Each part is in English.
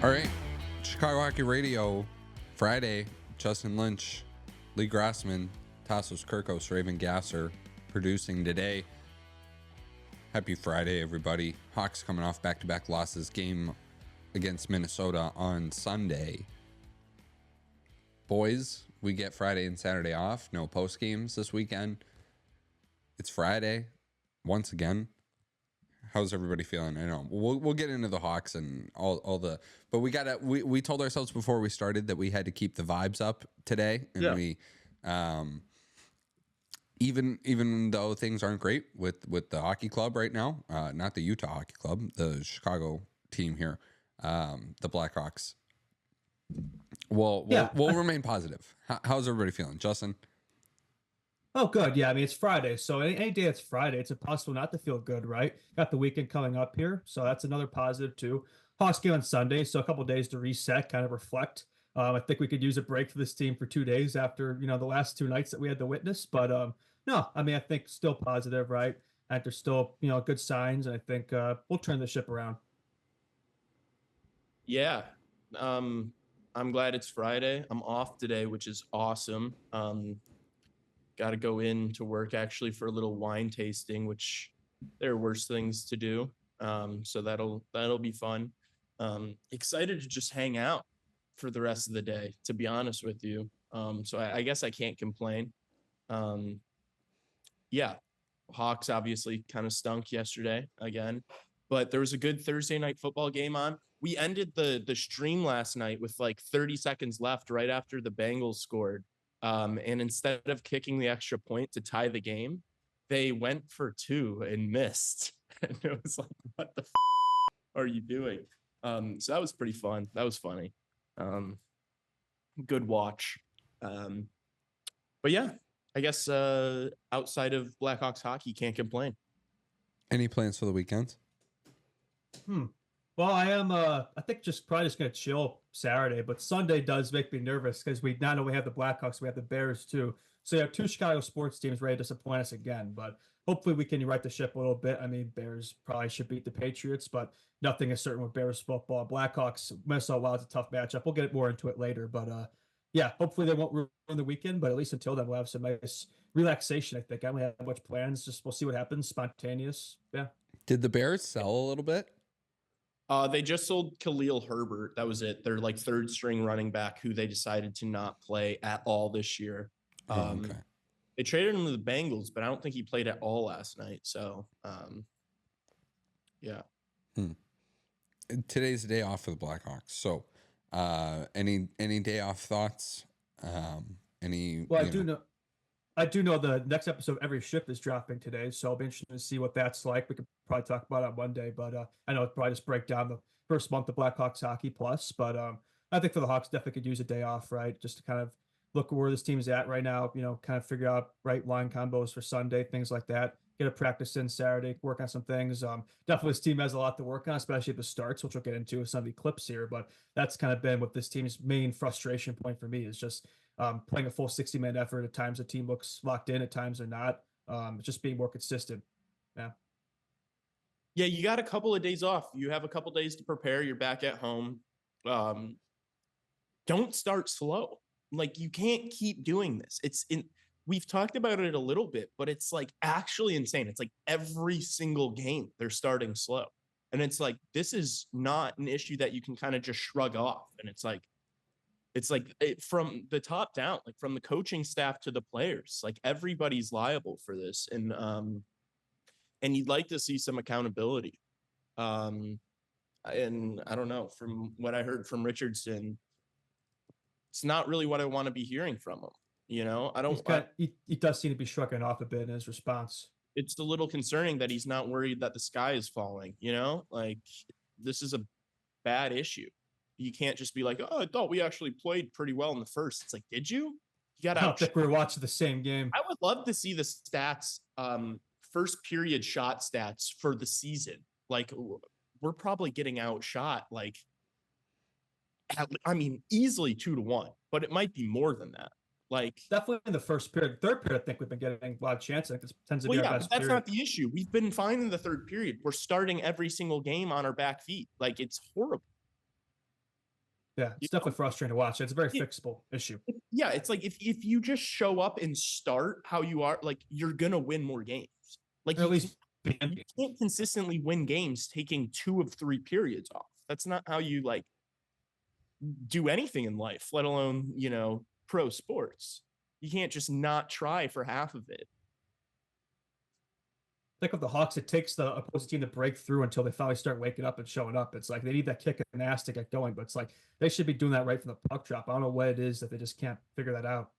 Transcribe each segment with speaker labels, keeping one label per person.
Speaker 1: All right, Chicago Hockey Radio, Friday. Justin Lynch, Lee Grassman, Tassos Kirkos, Raven Gasser producing today. Happy Friday, everybody. Hawks coming off back-to-back losses. Game against Minnesota on Sunday. Boys, we get Friday and Saturday off. No post games this weekend. It's Friday once again. How's everybody feeling? I know we'll get into the Hawks and all the, but we told ourselves before we started that we had to keep the vibes up today, and we even though things aren't great with the hockey club right now, not the Utah Hockey Club, the Chicago team here, the Blackhawks. We'll remain positive. How's everybody feeling, Justin?
Speaker 2: Oh, good. Yeah, I mean, it's Friday, so any day it's Friday, it's impossible not to feel good, right? Got the weekend coming up here, so that's another positive too. Hawks game on Sunday, so a couple of days to reset, kind of reflect. I think we could use a break for this team for 2 days after, the last two nights that we had to witness. But no, I mean, I think still positive, right? And there's still, good signs, and I think we'll turn the ship around.
Speaker 3: Yeah. I'm glad it's Friday. I'm off today, which is awesome. Got to go in to work actually for a little wine tasting, which there are worse things to do. So that'll be fun. Excited to just hang out for the rest of the day, to be honest with you. So I guess I can't complain. Yeah, Hawks obviously kind of stunk yesterday again, but there was a good Thursday night football game on. We ended the stream last night with like 30 seconds left right after the Bengals scored. And instead of kicking the extra point to tie the game, they went for two and missed. And it was like, what the are you doing? So that was pretty fun. That was funny. Good watch. But yeah, I guess outside of Blackhawks hockey, can't complain.
Speaker 1: Any plans for the weekend?
Speaker 2: Well, I am. I think probably just gonna chill Saturday, but Sunday does make me nervous because we not only have the Blackhawks, we have the Bears too. So you have two Chicago sports teams ready to disappoint us again. But hopefully we can right the ship a little bit. I mean, Bears probably should beat the Patriots, but nothing is certain with Bears football. Blackhawks, Minnesota Wild, it's a tough matchup. We'll get more into it later, but yeah, hopefully they won't ruin the weekend. But at least until then, we'll have some nice relaxation. I think I don't have much plans. Just we'll see what happens. Spontaneous. Yeah.
Speaker 1: Did the Bears sell a little bit?
Speaker 3: They just sold Khalil Herbert. That was it. They're like third string running back who they decided to not play at all this year. Okay. They traded him to the Bengals, but I don't think he played at all last night. So, yeah.
Speaker 1: Today's the day off for the Blackhawks. So, any day off thoughts?
Speaker 2: Well, I do know the next episode of Every Shift is dropping today, so I'll be interested to see what that's like. We could probably talk about it on Monday, but I know it's probably just break down the first month of Blackhawks hockey plus. But I think for the Hawks, definitely could use a day off, right? Just to kind of look where this team's at right now, kind of figure out right line combos for Sunday, things like that. Get a practice in Saturday, work on some things. Definitely this team has a lot to work on, especially at the starts, which we'll get into with some of the clips here. But that's kind of been what this team's main frustration point for me is just playing a full 60-minute effort. At times the team looks locked in, at times they're not. Just being more consistent. Yeah.
Speaker 3: Yeah, you got a couple of days off. You have a couple days to prepare. You're back at home. Don't start slow. Like, you can't keep doing this. We've talked about it a little bit, but it's like actually insane. It's like every single game they're starting slow. And it's like, this is not an issue that you can kind of just shrug off. And it's like from the top down, like from the coaching staff to the players, like everybody's liable for this. And you'd like to see some accountability. And I don't know, from what I heard from Richardson, it's not really what I want to be hearing from him.
Speaker 2: He does seem to be shrugging off a bit in his response.
Speaker 3: It's a little concerning that he's not worried that the sky is falling, like this is a bad issue. You can't just be like, oh, I thought we actually played pretty well in the first. It's like, did you?
Speaker 2: I don't think we were watching the same game.
Speaker 3: I would love to see the stats, first period shot stats for the season. Like, we're probably getting outshot, like, easily 2-1, but it might be more than that. Like,
Speaker 2: definitely in the first period. Third period, I think we've been getting a lot of chances. I think this tends to be our best
Speaker 3: but that's
Speaker 2: period.
Speaker 3: not the issue. We've been fine in the third period. We're starting every single game on our back feet. Like, it's horrible.
Speaker 2: Yeah, it's
Speaker 3: You
Speaker 2: definitely frustrating to watch. It's a very fixable issue.
Speaker 3: Yeah, it's like if you just show up and start how you are, like you're gonna win more games. Like
Speaker 2: Or at least
Speaker 3: you can't consistently win games taking 2 of 3 periods off. That's not how you like do anything in life, let alone, pro sports. You can't just not try for half of it.
Speaker 2: think of the Hawks, it takes the opposing team to break through until they finally start waking up and showing up. It's like they need that kick of ass to get going, but it's like they should be doing that right from the puck drop. I don't know what it is that they just can't figure that out.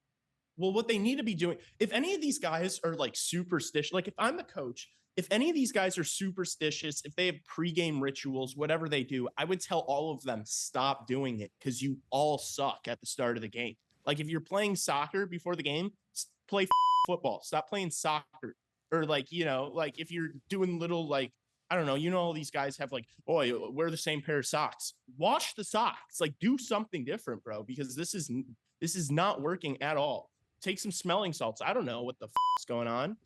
Speaker 3: Well, what they need to be doing, if any of these guys are like superstitious, like if I'm the coach, if any of these guys are superstitious, if they have pregame rituals, whatever they do, I would tell all of them stop doing it because you all suck at the start of the game. Like if you're playing soccer before the game, play football. Stop playing soccer. Or like, like if you're doing little like, I don't know, all these guys have like, oh, wear the same pair of socks. Wash the socks. Like do something different, bro, because this is not working at all. Take some smelling salts. I don't know what the is going on,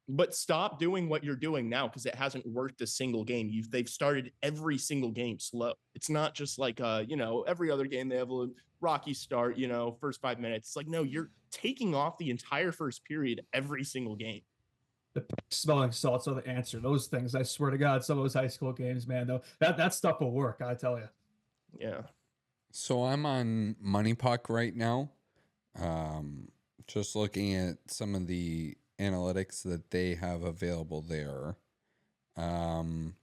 Speaker 3: but stop doing what you're doing now because it hasn't worked a single game. They've started every single game slow. It's not just like every other game they have a rocky start, first 5 minutes. It's like, no, you're taking off the entire first period every single game.
Speaker 2: The smelling salts are the answer. Those things, I swear to God, some of those high school games, man, though, that stuff will work, I tell you.
Speaker 3: Yeah.
Speaker 1: So I'm on Money Puck right now. Just looking at some of the analytics that they have available there. Lot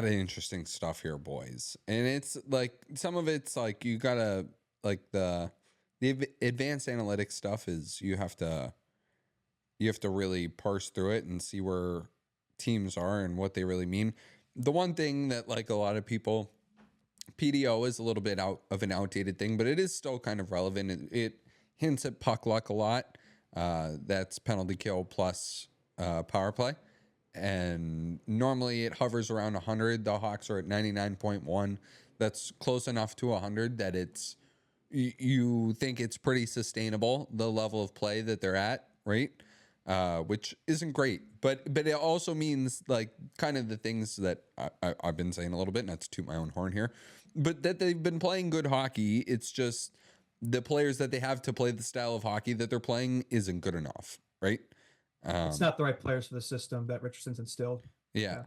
Speaker 1: of interesting stuff here, boys. And it's like some of it's like you gotta like the advanced analytics stuff is you have to really parse through it and see where teams are and what they really mean. The one thing that like a lot of people, PDO is a little bit out of an outdated thing, but it is still kind of relevant. It hints at puck luck a lot. That's penalty kill plus power play. And normally it hovers around 100. The Hawks are at 99.1. That's close enough to 100 that it's you think it's pretty sustainable, the level of play that they're at, right? Which isn't great, but it also means like kind of the things that I've been saying a little bit, not to toot my own horn here, but that they've been playing good hockey. It's just the players that they have to play the style of hockey that they're playing isn't good enough, right?
Speaker 2: It's not the right players for the system that Richardson's instilled.
Speaker 1: Yeah.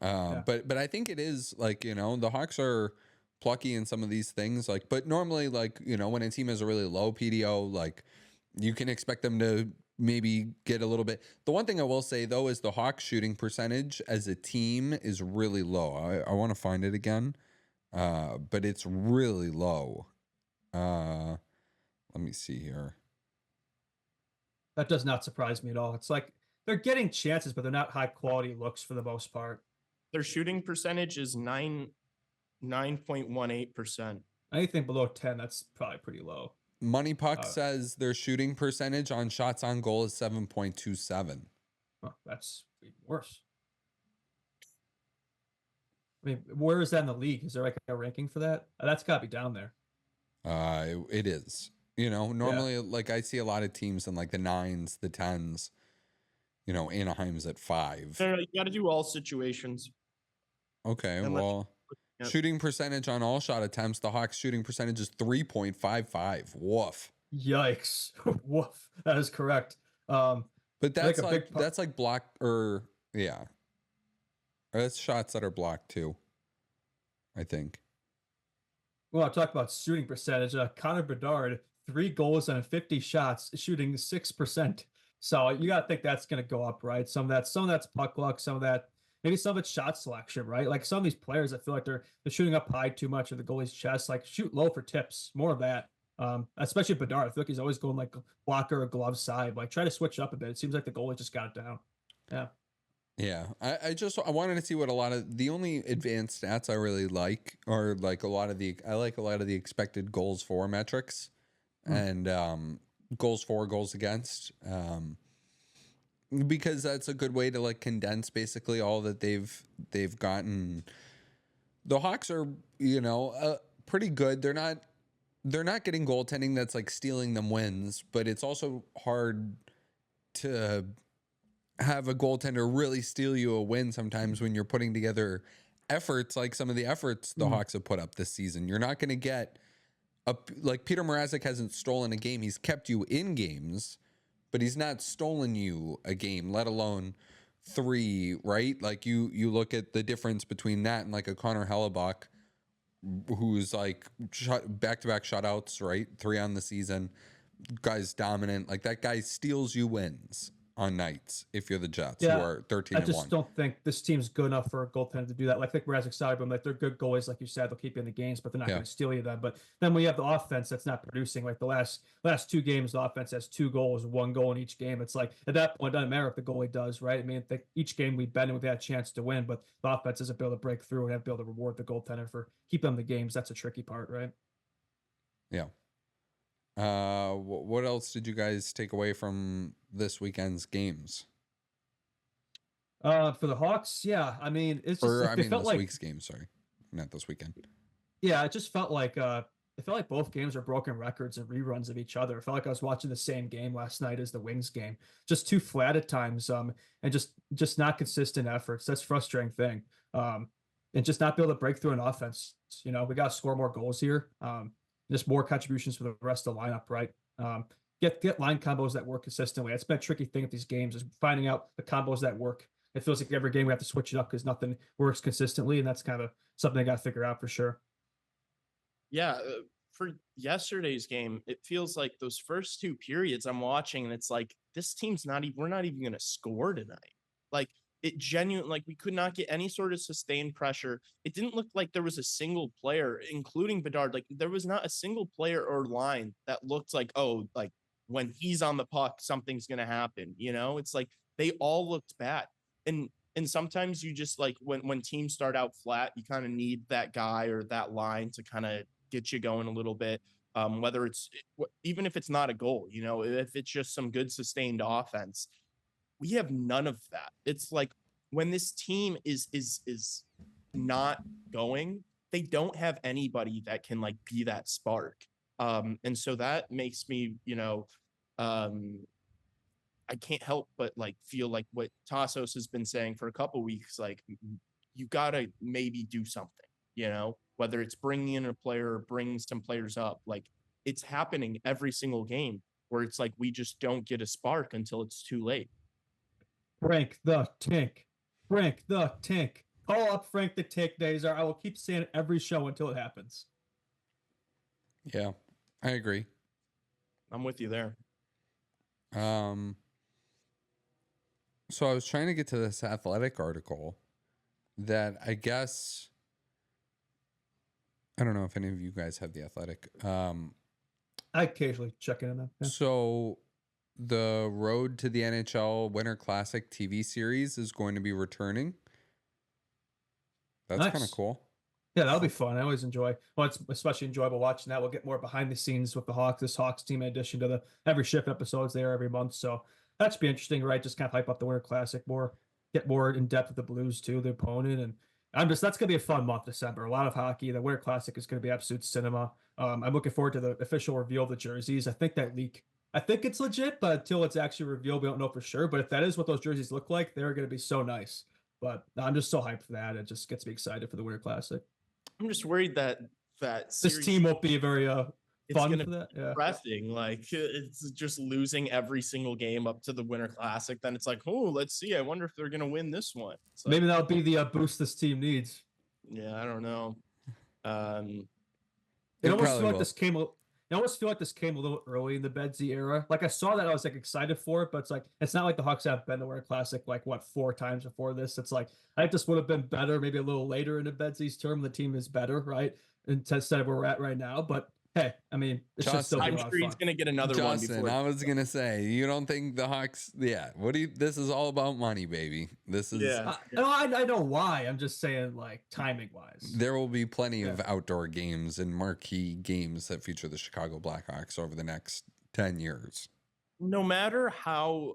Speaker 2: Yeah.
Speaker 1: But I think it is like, the Hawks are plucky in some of these things, like, but normally like, when a team has a really low PDO, like you can expect them to maybe get a little bit. The one thing I will say though is the Hawks shooting percentage as a team is really low. I want to find it again. But it's really low. Let me see here.
Speaker 2: That does not surprise me at all. It's like they're getting chances, but they're not high quality looks for the most part.
Speaker 3: Their shooting percentage is 9.18%.
Speaker 2: Anything below 10, that's probably pretty low.
Speaker 1: Money Puck says their shooting percentage on shots on goal is 7.27.
Speaker 2: Oh, that's even worse. I mean, where is that in the league? Is there like a ranking for that? That's got to be down there.
Speaker 1: It is. Normally like I see a lot of teams in like the 9s, the 10s. Anaheim's at 5.
Speaker 3: You got to do all situations.
Speaker 1: Okay, well, shooting percentage on all shot attempts, the Hawks shooting percentage is 3.55. Woof.
Speaker 2: Yikes. Woof. That is correct.
Speaker 1: But that's like block or yeah. Or that's shots that are blocked too, I think.
Speaker 2: Well, I talk about shooting percentage. Connor Bedard, 3 goals and 50 shots, shooting 6%. So you got to think that's going to go up, right? Some of that's puck luck, some of that, maybe some of it's shot selection, right? Like some of these players, I feel like they're shooting up high too much of the goalie's chest. Like shoot low for tips, more of that. Especially Bedard. I feel like he's always going like blocker or glove side. Like try to switch up a bit. It seems like the goalie just got it down. Yeah.
Speaker 1: Yeah, I wanted to see what a lot of the only advanced stats I really like are like a lot of the expected goals for metrics and goals for, goals against, because that's a good way to like condense basically all that they've gotten. The Hawks are pretty good. They're not getting goaltending that's like stealing them wins, but it's also hard to have a goaltender really steal you a win sometimes when you're putting together efforts like some of the efforts the Hawks have put up this season. You're not going to get like Peter Mrazek hasn't stolen a game. He's kept you in games, but he's not stolen you a game, let alone 3, right? Like you look at the difference between that and like a Connor Hellebuck, who's like back-to-back shutouts, right? 3 on the season. Guy's dominant. Like that guy steals you wins on nights if you're the Jets, who are 13-1.
Speaker 2: I just don't think this team's good enough for a goaltender to do that. Like Mrazek side, but like they're good goalies, like you said, they'll keep you in the games, but they're not going to steal you then. But then we have the offense that's not producing. Like the last 2 games, the offense has 2 goals, 1 goal in each game. It's like at that point, it doesn't matter if the goalie does, right? I mean, each game we've been in, we've had a chance to win, but the offense isn't able to break through and have to be able to reward the goaltender for keeping them in the games. That's a tricky part, right?
Speaker 1: Yeah. What else did you guys take away from this weekend's games?
Speaker 2: For the Hawks, yeah. I mean, it's just
Speaker 1: this week's game. Sorry, not this weekend.
Speaker 2: Yeah, it just felt like it felt like both games are broken records and reruns of each other. It felt like I was watching the same game last night as the Wings game. Just too flat at times, and just not consistent efforts. That's a frustrating thing. And just not be able to break through an offense. We got to score more goals here. Just more contributions for the rest of the lineup, right? Get line combos that work consistently. That's been a tricky thing at these games, is finding out the combos that work. It feels like every game we have to switch it up because nothing works consistently, and that's kind of something I got to figure out for sure.
Speaker 3: Yeah, for yesterday's game, it feels like those first 2 periods I'm watching, and it's like this team's we're not even going to score tonight. Like it genuinely, like we could not get any sort of sustained pressure. It didn't look like there was a single player, including Bedard. Like there was not a single player or line that looked like, oh, like when he's on the puck, something's going to happen. It's like they all looked bad. And sometimes you just like when teams start out flat, you kind of need that guy or that line to kind of get you going a little bit. Whether it's even if it's not a goal, if it's just some good sustained offense. We have none of that. It's like when this team is not going, they don't have anybody that can like be that spark. And so that makes me, I can't help but like feel like what Tassos has been saying for a couple weeks, like you gotta maybe do something, whether it's bringing in a player or bringing some players up. Like it's happening every single game where it's like we just don't get a spark until it's too late.
Speaker 2: Frank the Tank. Frank the Tank. Call up Frank the Tank, Nazar. I will keep saying it every show until it happens.
Speaker 1: Yeah, I agree.
Speaker 3: I'm with you there.
Speaker 1: So I was trying to get to this Athletic article that I guess, I don't know if any of you guys have the Athletic.
Speaker 2: I occasionally check in on that. Yeah.
Speaker 1: So the Road to the NHL Winter Classic TV series is going to be returning. That's kind of cool.
Speaker 2: Yeah, that'll be fun. I always enjoy. Well, it's especially enjoyable watching that. We'll get more behind the scenes with the Hawks, this Hawks team, in addition to the every shift episodes there every month. So that should be interesting, right? Just kind of hype up the Winter Classic more, get more in depth with the Blues too, the opponent, and that's gonna be a fun month, December. A lot of hockey. The Winter Classic is gonna be absolute cinema. I'm looking forward to the official reveal of the jerseys. I think it's legit, but until it's actually revealed, we don't know for sure. But if that is what those jerseys look like, they're gonna be so nice. But I'm just so hyped for that. It just gets me excited for the Winter Classic.
Speaker 3: I'm just worried that
Speaker 2: this team won't be very fun for that. Yeah.
Speaker 3: Depressing. Like it's just losing every single game up to the Winter Classic. Then it's like, oh, let's see. I wonder if they're gonna win this one. Like,
Speaker 2: maybe that'll be the boost this team needs.
Speaker 3: Yeah, I don't know.
Speaker 2: It almost feel like this came. I almost feel like this came a little early in the Bedsy era. Like I saw that, I was like excited for it, but it's like it's not like the Hawks have been the Winter Classic like 4 times before this. It's like I think this would have been better, maybe a little later in the Bedsy's term. The team is better, right? Instead of where we're at right now. But hey, I mean, it's
Speaker 1: Justin,
Speaker 2: just still
Speaker 3: I'm sure he's gonna get another one before.
Speaker 1: I was gonna say, you don't think the Hawks? Yeah. This is all about money, baby. This is.
Speaker 2: Yeah. I know why. I'm just saying, like timing wise.
Speaker 1: There will be plenty of outdoor games and marquee games that feature the Chicago Blackhawks over the next 10 years.
Speaker 3: No matter how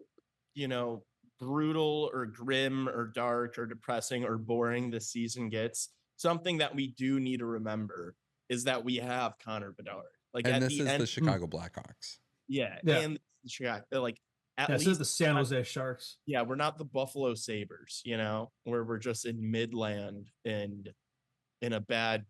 Speaker 3: brutal or grim or dark or depressing or boring the season gets, something that we do need to remember is that we have Connor Bedard. Like,
Speaker 1: and this is the Chicago Blackhawks.
Speaker 3: Yeah. And Chicago, like At
Speaker 2: Yeah, this is
Speaker 3: least
Speaker 2: the San Jose Sharks.
Speaker 3: yeah, we're not the Buffalo Sabres, where we're just in Midland and in a bad,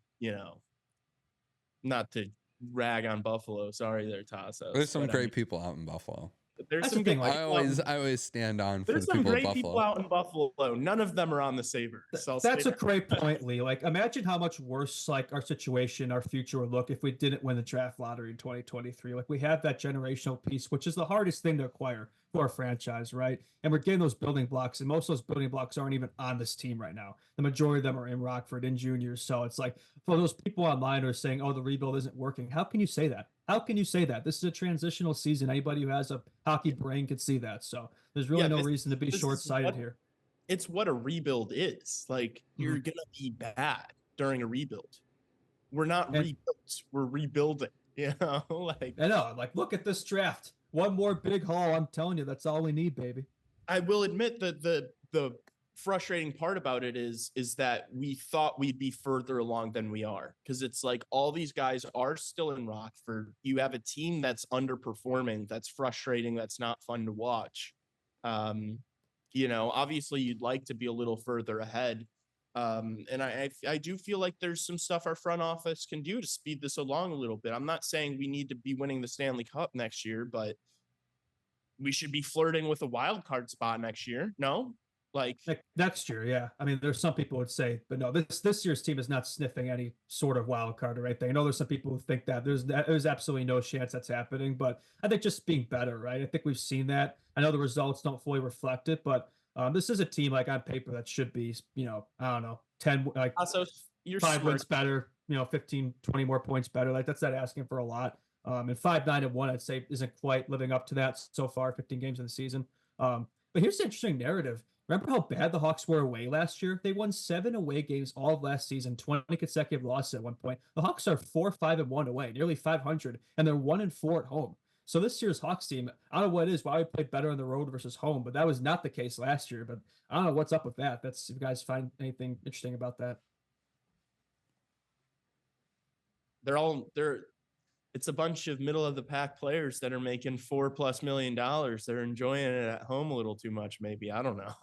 Speaker 3: not to rag on Buffalo. Sorry there, Tassos.
Speaker 1: There's some
Speaker 3: But
Speaker 1: great people out in Buffalo.
Speaker 3: there's
Speaker 2: That's
Speaker 3: some
Speaker 2: the thing,
Speaker 3: good
Speaker 2: like,
Speaker 1: I
Speaker 3: people out
Speaker 1: always stand on for
Speaker 3: there's
Speaker 1: the
Speaker 3: some
Speaker 1: people of
Speaker 3: great people
Speaker 1: Buffalo.
Speaker 3: out in Buffalo. None of them are on the Sabres. So I'll
Speaker 2: That's
Speaker 3: say
Speaker 2: a
Speaker 3: that.
Speaker 2: great point, Lee. Like, imagine how much worse, like, our situation, our future would look if we didn't win the draft lottery in 2023. Like, we have that generational piece, which is the hardest thing to acquire for a franchise, right? And we're getting those building blocks, and most of those building blocks aren't even on this team right now. The majority of them are in Rockford in juniors. So it's like, for those people online who are saying, oh, the rebuild isn't working, how can you say that? How can you say that? This is a transitional season. Anybody who has a hockey brain could see that. So there's really
Speaker 3: Yeah,
Speaker 2: no reason to be
Speaker 3: this is
Speaker 2: short-sighted here.
Speaker 3: It's what a rebuild is. Like, you're
Speaker 2: Mhm.
Speaker 3: gonna be bad during a rebuild. We're not
Speaker 2: And
Speaker 3: rebuilt. We're rebuilding. Like,
Speaker 2: I know, like, look at this draft. One more big haul. I'm telling you, that's all we need, baby.
Speaker 3: I will admit that the frustrating part about it is that we thought we'd be further along than we are, because it's like all these guys are still in Rockford. You have a team that's underperforming, that's frustrating, that's not fun to watch. Obviously you'd like to be a little further ahead. And I do feel like there's some stuff our front office can do to speed this along a little bit. I'm not saying we need to be winning the Stanley Cup next year, but we should be flirting with a wild card spot next year. No, like
Speaker 2: Next year, yeah. I mean, there's some people would say, but no, this year's team is not sniffing any sort of wild card or anything. I know there's some people who think that there's absolutely no chance that's happening, but I think just being better, right? I think we've seen that. I know the results don't fully reflect it, but this is a team like on paper that should be, I don't know, 10, like
Speaker 3: also you're
Speaker 2: 5
Speaker 3: smart.
Speaker 2: wins better, 15, 20 more points better. Like that's not asking for a lot. And 5-9-1, I'd say isn't quite living up to that so far, 15 games in the season. But here's the interesting narrative. Remember how bad the Hawks were away last year? They won 7 away games all of last season, 20 consecutive losses at one point. The Hawks are 4-5-1 away, nearly 500, and they're 1-4 at home. So this year's Hawks team, I don't know what it is, why we play better on the road versus home, but that was not the case last year. But I don't know what's up with that. That's if you guys find anything interesting about that.
Speaker 3: They're it's a bunch of middle of the pack players that are making $4+ million. They're enjoying it at home a little too much, maybe. I don't know.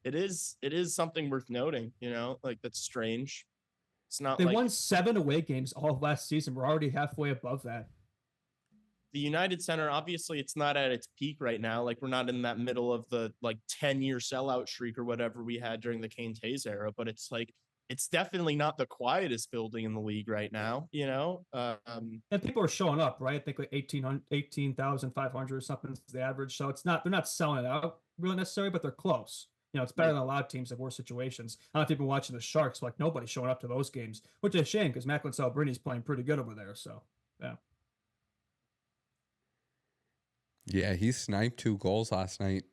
Speaker 3: It is something worth noting, like that's strange. It's not
Speaker 2: They
Speaker 3: like
Speaker 2: won 7 away games all last season. We're already halfway above that.
Speaker 3: the United Center, obviously it's not at its peak right now. Like we're not in that middle of the 10-year sellout streak or whatever we had during the Kane Tays era, but it's like it's definitely not the quietest building in the league right now,
Speaker 2: And people are showing up, right? I think like 18,500 or something is the average. So they're not selling it out really necessarily, but they're close. It's better than a lot of teams that worse situations. I don't know if you've been watching the Sharks, like nobody's showing up to those games, which is a shame because Macklin Celebrini playing pretty good over there. So, yeah.
Speaker 1: Yeah, he sniped 2 goals last night.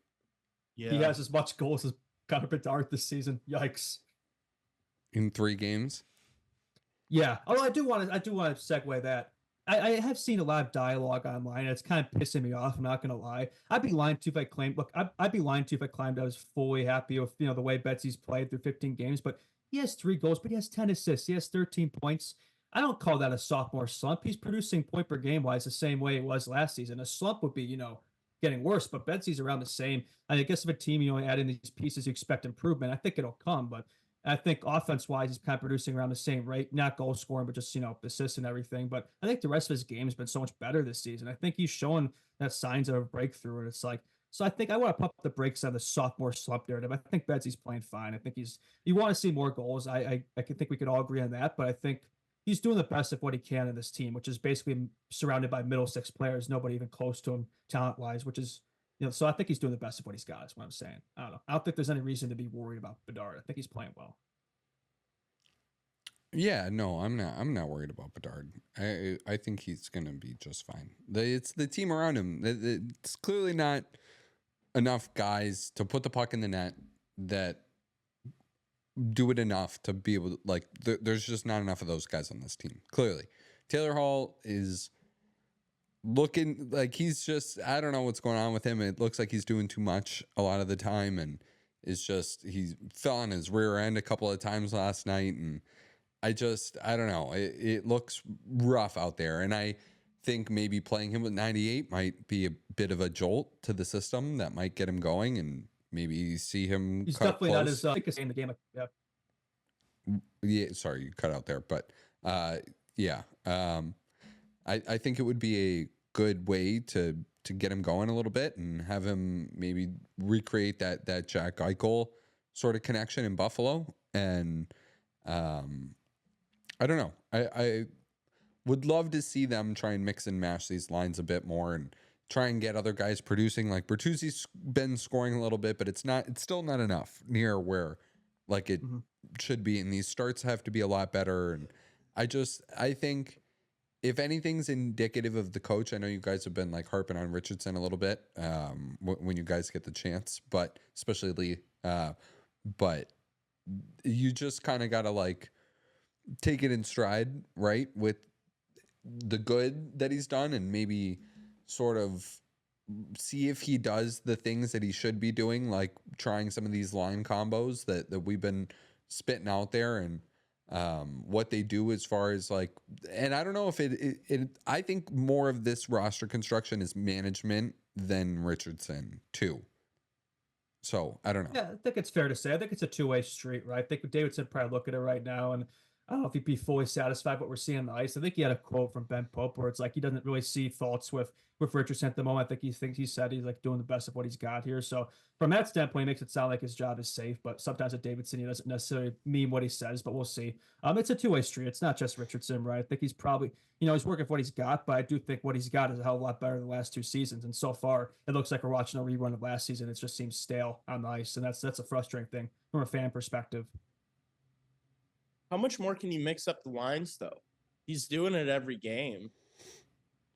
Speaker 3: Yeah.
Speaker 2: He has as much goals as Connor Bedard this season. Yikes.
Speaker 1: In 3 games.
Speaker 2: Yeah. Although I do want to segue that. I have seen a lot of dialogue online. And it's kind of pissing me off. I'm not going to lie. I'd be lying to you if I claimed. Look, I'd be lying to you if I claimed I was fully happy with the way Betsy's played through 15 games. But he has 3 goals, but he has 10 assists. He has 13 points. I don't call that a sophomore slump. He's producing point per game wise the same way it was last season. A slump would be getting worse, but Betsy's around the same. I guess if a team add in these pieces, you expect improvement. I think it'll come, but I think offense-wise, he's kind of producing around the same rate, not goal scoring, but just, assists and everything. But I think the rest of his game has been so much better this season. I think he's showing that signs of a breakthrough. And it's like, so I think I want to pump the brakes on the sophomore slump narrative. I think Betsy's playing fine. I think you want to see more goals. I think we could all agree on that. But I think he's doing the best of what he can in this team, which is basically surrounded by middle 6 players, nobody even close to him talent-wise, which is, so I think he's doing the best of what he's got, is what I'm saying. I don't know. I don't think there's any reason to be worried about Bedard. I think he's playing well.
Speaker 1: Yeah, no, I'm not worried about Bedard. I think he's gonna be just fine. It's the team around him. It's clearly not enough guys to put the puck in the net that do it enough to be able to there's just not enough of those guys on this team. Clearly, Taylor Hall is looking like he's just, I don't know what's going on with him. It looks like he's doing too much a lot of the time, and it's just he fell on his rear end a couple of times last night, and I don't know. It looks rough out there, and I think maybe playing him with 98 might be a bit of a jolt to the system that might get him going and maybe see him
Speaker 2: He's
Speaker 1: cut
Speaker 2: definitely not
Speaker 1: close.
Speaker 2: as thickest in the game. Yeah.
Speaker 1: Yeah, sorry, you cut out there, but yeah, I think it would be a good way to get him going a little bit and have him maybe recreate that Jack Eichel sort of connection in Buffalo. And I don't know. I would love to see them try and mix and match these lines a bit more and try and get other guys producing. Like Bertuzzi's been scoring a little bit, but it's still not enough near where like it should be. And these starts have to be a lot better. And I think if anything's indicative of the coach, I know you guys have been like harping on Richardson a little bit when you guys get the chance, but especially Lee, but you just kind of got to like take it in stride, right? With the good that he's done and maybe sort of see if he does the things that he should be doing, like trying some of these line combos that we've been spitting out there and what they do as far as like, and I don't know if I think more of this roster construction is management than Richardson too. So I don't know.
Speaker 2: Yeah, I think it's fair to say. I think it's a two-way street, right? I think Davidson probably look at it right now, and I don't know if he'd be fully satisfied with what we're seeing on the ice. I think he had a quote from Ben Pope where it's like he doesn't really see faults with Richardson at the moment. I think he said he's like doing the best of what he's got here. So from that standpoint, it makes it sound like his job is safe. But sometimes at Davidson, he doesn't necessarily mean what he says. But we'll see. It's a two-way street. It's not just Richardson, right? I think he's probably he's working for what he's got, but I do think what he's got is a hell of a lot better than the last two seasons. And so far, it looks like we're watching a rerun of last season. It just seems stale on the ice, and that's a frustrating thing from a fan perspective.
Speaker 3: How much more can you mix up the lines, though? He's doing it every game.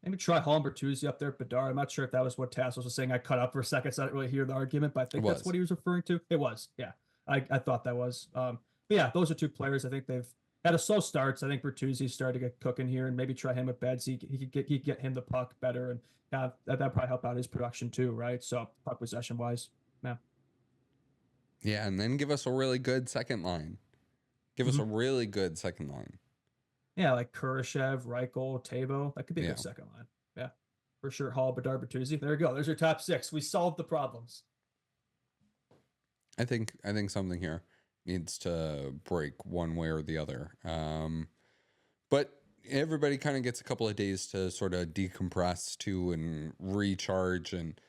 Speaker 2: Maybe try Hall and Bertuzzi up there at Bedard. I'm not sure if that was what Tassos was saying. I cut up for a second, so I didn't really hear the argument, but I think that's what he was referring to. It was, yeah. I thought that was. But yeah, those are two players. I think they've had a slow start. So I think Bertuzzi started to get cooking here, and maybe try him at Beds. He could get him the puck better, and that probably help out his production too, right? So puck possession wise, yeah.
Speaker 1: Yeah, and then give us a really good second line. Give us a really good second line.
Speaker 2: Yeah, like Kurashev, Reichel, Tavo. That could be a good second line. Yeah, for sure. Hall, Bedard, Bertuzzi. There you go. There's your top six. We solved the problems.
Speaker 1: I think something here needs to break one way or the other. But everybody kind of gets a couple of days to sort of decompress too and recharge and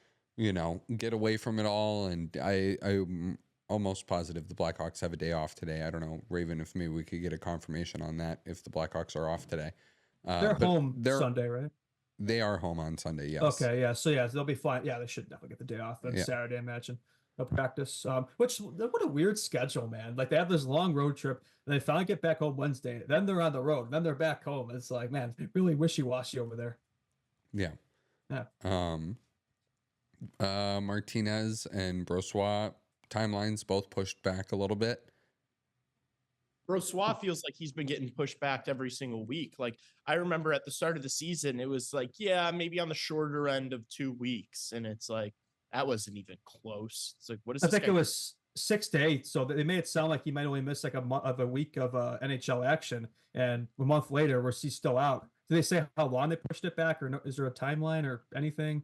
Speaker 1: get away from it all. And I'm almost positive the Blackhawks have a day off today. I don't know, Raven, if maybe we could get a confirmation on that if the Blackhawks are off today.
Speaker 2: They're home Sunday, right?
Speaker 1: They are home on Sunday, yes.
Speaker 2: Okay, yeah. So yeah, they'll be fine. Yeah, they should definitely get the day off. Then Saturday, I imagine. They'll practice. What a weird schedule, man. Like they have this long road trip, and they finally get back home Wednesday. Then they're on the road. Then they're back home. It's like, man, really wishy-washy over there.
Speaker 1: Yeah.
Speaker 2: Yeah.
Speaker 1: Martinez and Brossoit timelines both pushed back a little bit.
Speaker 3: Brossoit feels like he's been getting pushed back every single week. Like I remember at the start of the season, it was like, yeah, maybe on the shorter end of 2 weeks. And it's like, that wasn't even close. It's like, what is this?
Speaker 2: I think it was 6 to 8. So they made it sound like he might only miss like a week of NHL action. And a month later, he's still out. Do they say how long they pushed it back, or no, is there a timeline or anything?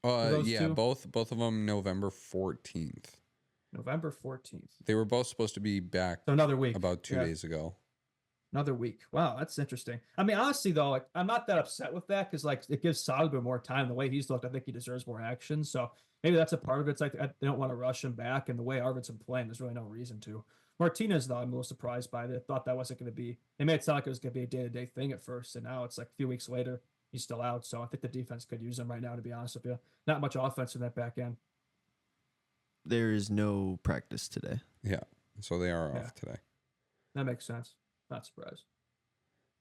Speaker 1: Yeah, both of them November 14th.
Speaker 2: November 14th.
Speaker 1: They were both supposed to be back
Speaker 2: another week
Speaker 1: about 2 days ago.
Speaker 2: Another week. Wow, that's interesting. I mean, honestly, though, like I'm not that upset with that because like it gives Soderberg more time. The way he's looked, I think he deserves more action. So maybe that's a part of it. It's like they don't want to rush him back, and the way Arvidsson playing, there's really no reason to. Martinez, though, I'm a little surprised by it. I thought that wasn't going to be. It made it sound like it was going to be a day-to-day thing at first, and now it's like a few weeks later, he's still out. So I think the defense could use him right now, to be honest with you. Not much offense in that back end.
Speaker 4: There is no practice today.
Speaker 1: Yeah, so they are off today.
Speaker 2: That makes sense. Not surprised.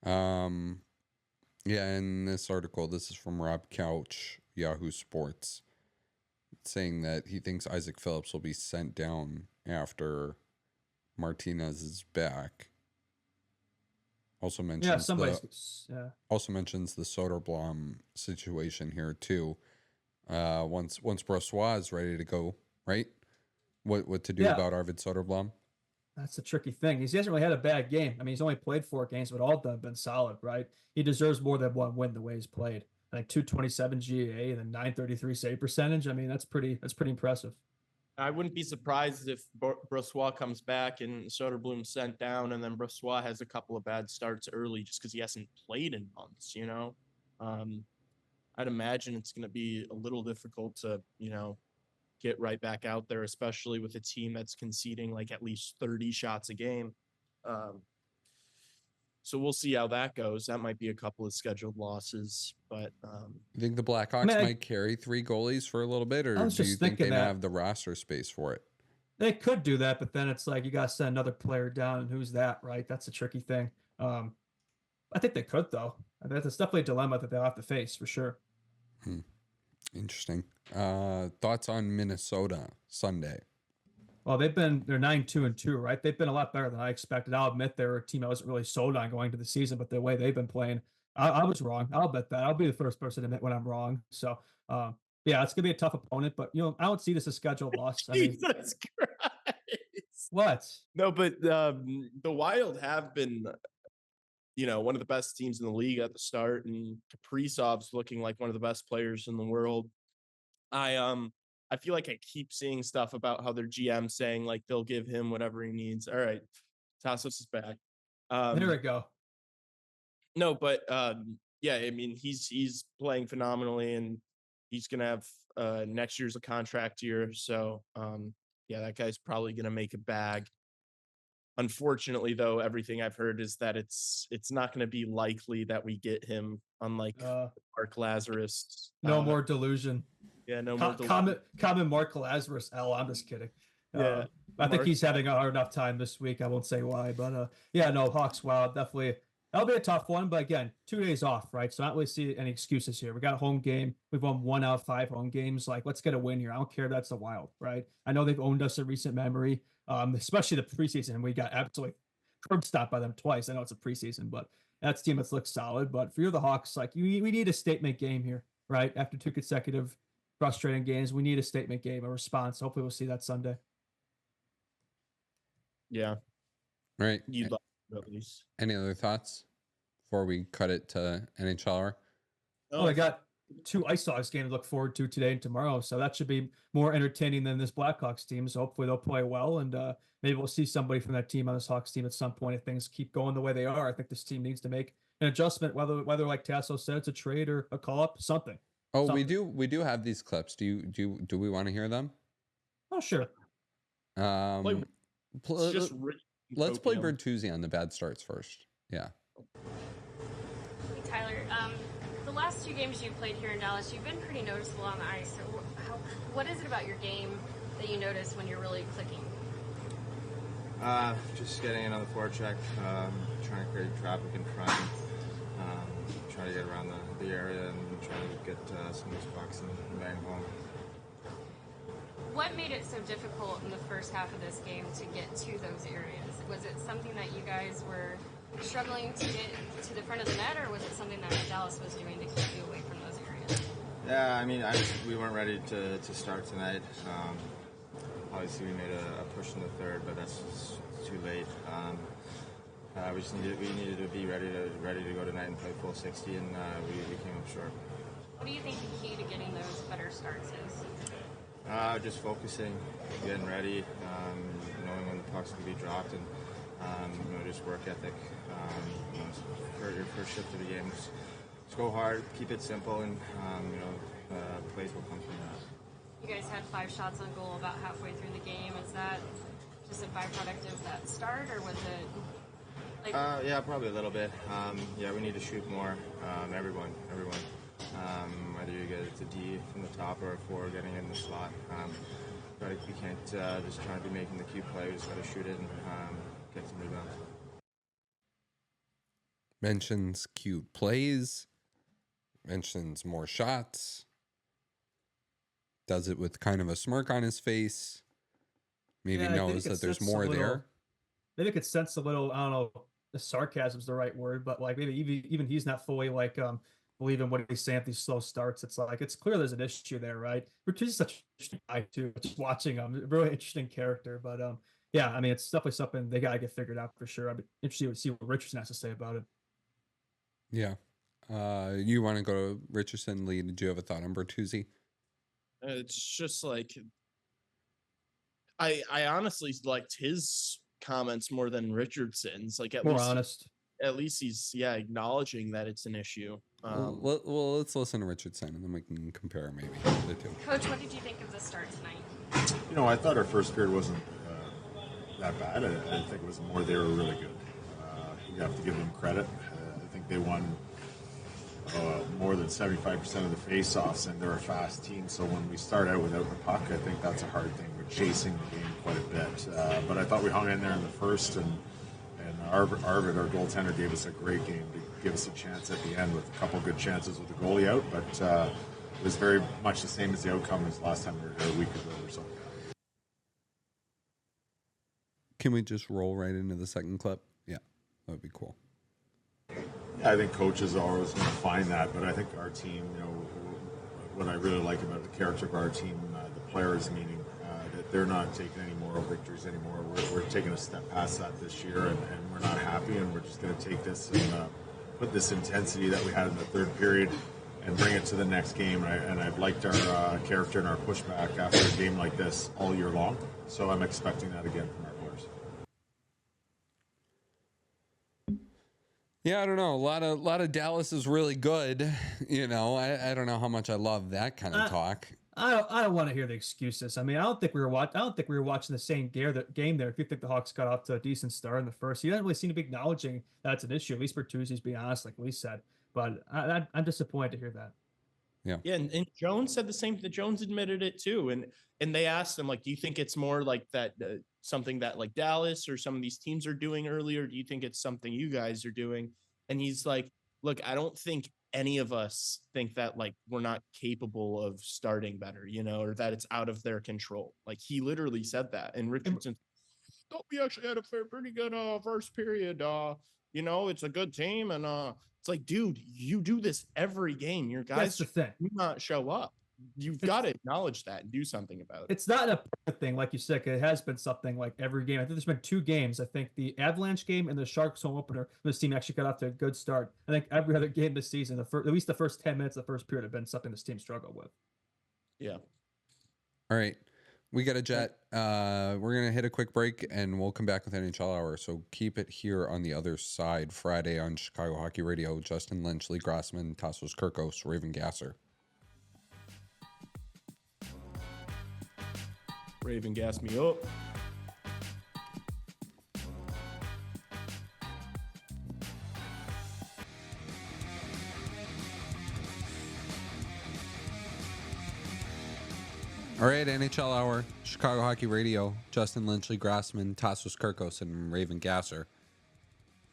Speaker 1: Yeah, in this article, this is from Rob Couch, Yahoo Sports, saying that he thinks Isaac Phillips will be sent down after Martinez is back. Also mentions also mentions the Soderblom situation here too. Once Brossoit is ready to go, right? What to do about Arvid Soderblom?
Speaker 2: That's the tricky thing. He hasn't really had a bad game. I mean, he's only played 4 games, but all of them have been solid, right? He deserves more than one win the way he's played. Like 227 GAA and then 933 save percentage. I mean, that's pretty impressive.
Speaker 3: I wouldn't be surprised if Brossois comes back and Soderblom sent down, and then Brossois has a couple of bad starts early just because he hasn't played in months, you know? I'd imagine it's going to be a little difficult to, get right back out there, especially with a team that's conceding like at least 30 shots a game. So we'll see how that goes. That might be a couple of scheduled losses, but
Speaker 1: You think the Blackhawks might carry 3 goalies for a little bit, or do you think they don't have the roster space for it?
Speaker 2: They could do that, but then it's like you got to send another player down, and who's that, right? That's a tricky thing. I think they could, though. That's definitely a dilemma that they'll have to face for sure.
Speaker 1: Interesting. Thoughts on Minnesota Sunday?
Speaker 2: Well, they're 9-2-2, right? They've been a lot better than I expected. I'll admit they're a team I wasn't really sold on going to the season, but the way they've been playing, I was wrong. I'll bet that. I'll be the first person to admit when I'm wrong. So, yeah, it's gonna be a tough opponent, but I don't see this as a scheduled loss. I mean,
Speaker 3: Jesus Christ.
Speaker 2: What?
Speaker 3: No, but the Wild have been, one of the best teams in the league at the start, and Kaprizov's looking like one of the best players in the world. I feel like I keep seeing stuff about how their GM saying like they'll give him whatever he needs. All right, Tassos is back.
Speaker 2: There we go.
Speaker 3: No, but yeah, I mean he's playing phenomenally, and he's gonna have next year's a contract year. So yeah, that guy's probably gonna make a bag. Unfortunately, though, everything I've heard is that it's not going to be likely that we get him. Unlike Mark Lazarus,
Speaker 2: no more delusion.
Speaker 3: Yeah, no more delusion.
Speaker 2: Common Mark Lazarus. I'm just kidding.
Speaker 3: Yeah,
Speaker 2: I think he's having a hard enough time this week. I won't say why, but yeah, no, Hawks. Wow, definitely. That'll be a tough one, but again, 2 days off, right? So I don't really see any excuses here. We got a home game. We've won 1 out of 5 home games. Like, let's get a win here. I don't care if that's the Wild, right? I know they've owned us in recent memory, especially the preseason. We got absolutely curb stomped by them twice. I know it's a preseason, but that's a team that's looked solid. But for you, the Hawks, like we need a statement game here, right? After 2 consecutive frustrating games, we need a statement game, a response. Hopefully, we'll see that Sunday.
Speaker 3: Yeah,
Speaker 1: right.
Speaker 3: You'd like at least.
Speaker 1: Any other thoughts before we cut it to NHLer?
Speaker 2: Oh, I got 2 Ice Dogs games to look forward to today and tomorrow, so that should be more entertaining than this Blackhawks team. So hopefully they'll play well, and maybe we'll see somebody from that team on this Hawks team at some point if things keep going the way they are. I think this team needs to make an adjustment, whether like Tassos said, it's a trade or a call up, something.
Speaker 1: Oh, something. We do have these clips. Do we want to hear them?
Speaker 2: Oh, sure.
Speaker 1: Let's play Bertuzzi on the bad starts first. Yeah.
Speaker 5: Hey, Tyler. The last 2 games you played here in Dallas, you've been pretty noticeable on the ice. So what is it about your game that you notice when you're really clicking?
Speaker 6: Just getting in on the forecheck, trying to create traffic in front, trying to get around the area and trying to get some of those pucks and bang home.
Speaker 5: What made it so difficult in the first half of this game to get to those areas? Was it something that you guys were struggling to get to the front of the net, or was it something that Dallas was doing to keep you away from those areas?
Speaker 6: Yeah, I mean, we weren't ready to start tonight. Obviously, we made a push in the third, but that's too late. We needed to be ready to go tonight and play full 60, and we came up short.
Speaker 5: What do you think the key to getting those better starts is?
Speaker 6: Just focusing, getting ready, knowing when the pucks can be dropped, and just work ethic. For your first shift of the game, just go hard, keep it simple, and plays will come from that.
Speaker 5: You guys had 5 shots on goal about halfway through the game. Is that just a byproduct of that start, or was it?
Speaker 6: Yeah, probably a little bit. Yeah, we need to shoot more. Everyone. Whether you get it to D from the top or a 4 getting in the slot. We can't just try to be making the cute play. We just got to shoot it and get some rebounds.
Speaker 1: Mentions cute plays. Mentions more shots. Does it with kind of a smirk on his face. Maybe knows that there's more there.
Speaker 2: Maybe I could sense a little, I don't know, the sarcasm's the right word, but like maybe even he's not fully like believe in what he's saying at these slow starts. It's like it's clear there's an issue there, right? Bertuzzi's such a guy too. Just watching him, a really interesting character. But yeah, I mean, it's definitely something they gotta get figured out for sure. I'd be interested to see what Richardson has to say about it.
Speaker 1: Yeah. You want to go to Richardson, Lee? Did you have a thought on Bertuzzi?
Speaker 3: It's just like I honestly liked his comments more than Richardson's. Like
Speaker 2: More honest.
Speaker 3: at least he's acknowledging that it's an issue.
Speaker 1: Well, let's listen to Richardson, and then we can compare maybe the two.
Speaker 5: Coach, what did you think of the start tonight?
Speaker 7: I thought our first period wasn't that bad. I think it was more they were really good. You have to give them credit. I think they won more than 75% of the face-offs, and they're a fast team. So when we start out without the puck, I think that's a hard thing. We're chasing the game quite a bit. But I thought we hung in there in the first, and Arvid, our goaltender, gave us a great game to give us a chance at the end with a couple good chances with the goalie out. But it was very much the same as the outcome as last time we were there a week ago or so.
Speaker 1: Can we just roll right into the second clip? Yeah, that would be cool.
Speaker 7: I think coaches are always going to find that, but I think our team, what I really like about the character of our team, the players, meaning that they're not taking any moral victories anymore. We're taking a step past that this year, and we're not happy, and we're just going to take this and put this intensity that we had in the third period and bring it to the next game. And I've liked our character and our pushback after a game like this all year long, so I'm expecting that again from our players.
Speaker 1: Yeah, I don't know. A lot of Dallas is really good. I don't know how much I love that kind of talk.
Speaker 2: I don't want to hear the excuses. I mean, I don't think we were watching the same game there. If you think the Hawks got off to a decent start in the first, you don't really seem to be acknowledging that's an issue. At least Bertuzzi's being honest, like Lee said. But I'm disappointed to hear that.
Speaker 3: Yeah, and Jones said the same. That Jones admitted it too, and they asked him, like, do you think it's more like that something that like Dallas or some of these teams are doing earlier? Do you think it's something you guys are doing? And he's like, look, I don't think any of us think that like we're not capable of starting better, or that it's out of their control. Like he literally said that. And Richardson, thought we actually had a pretty good first period. It's a good team, and it's like, dude, you do this every game. Your guys
Speaker 2: do
Speaker 3: not show up. You've got to acknowledge that and do something about it.
Speaker 2: It's not a perfect thing, like you said. It has been something like every game. I think there's been 2 games. I think the Avalanche game and the Sharks home opener, this team actually got off to a good start. I think every other game this season, at least the first 10 minutes of the first period, have been something this team struggled with.
Speaker 3: Yeah.
Speaker 1: All right. We got a jet. We're going to hit a quick break, and we'll come back with NHL Hour. So keep it here on the other side. Friday on Chicago Hockey Radio. Justin Lynch, Lee Grossman, Tassos Kirkos, Raven Gasser.
Speaker 3: Raven gas me up.
Speaker 1: All right, NHL Hour, Chicago Hockey Radio, Justin Lynch, Lee Grossman, Tassos Kirkos, and Raven Gasser.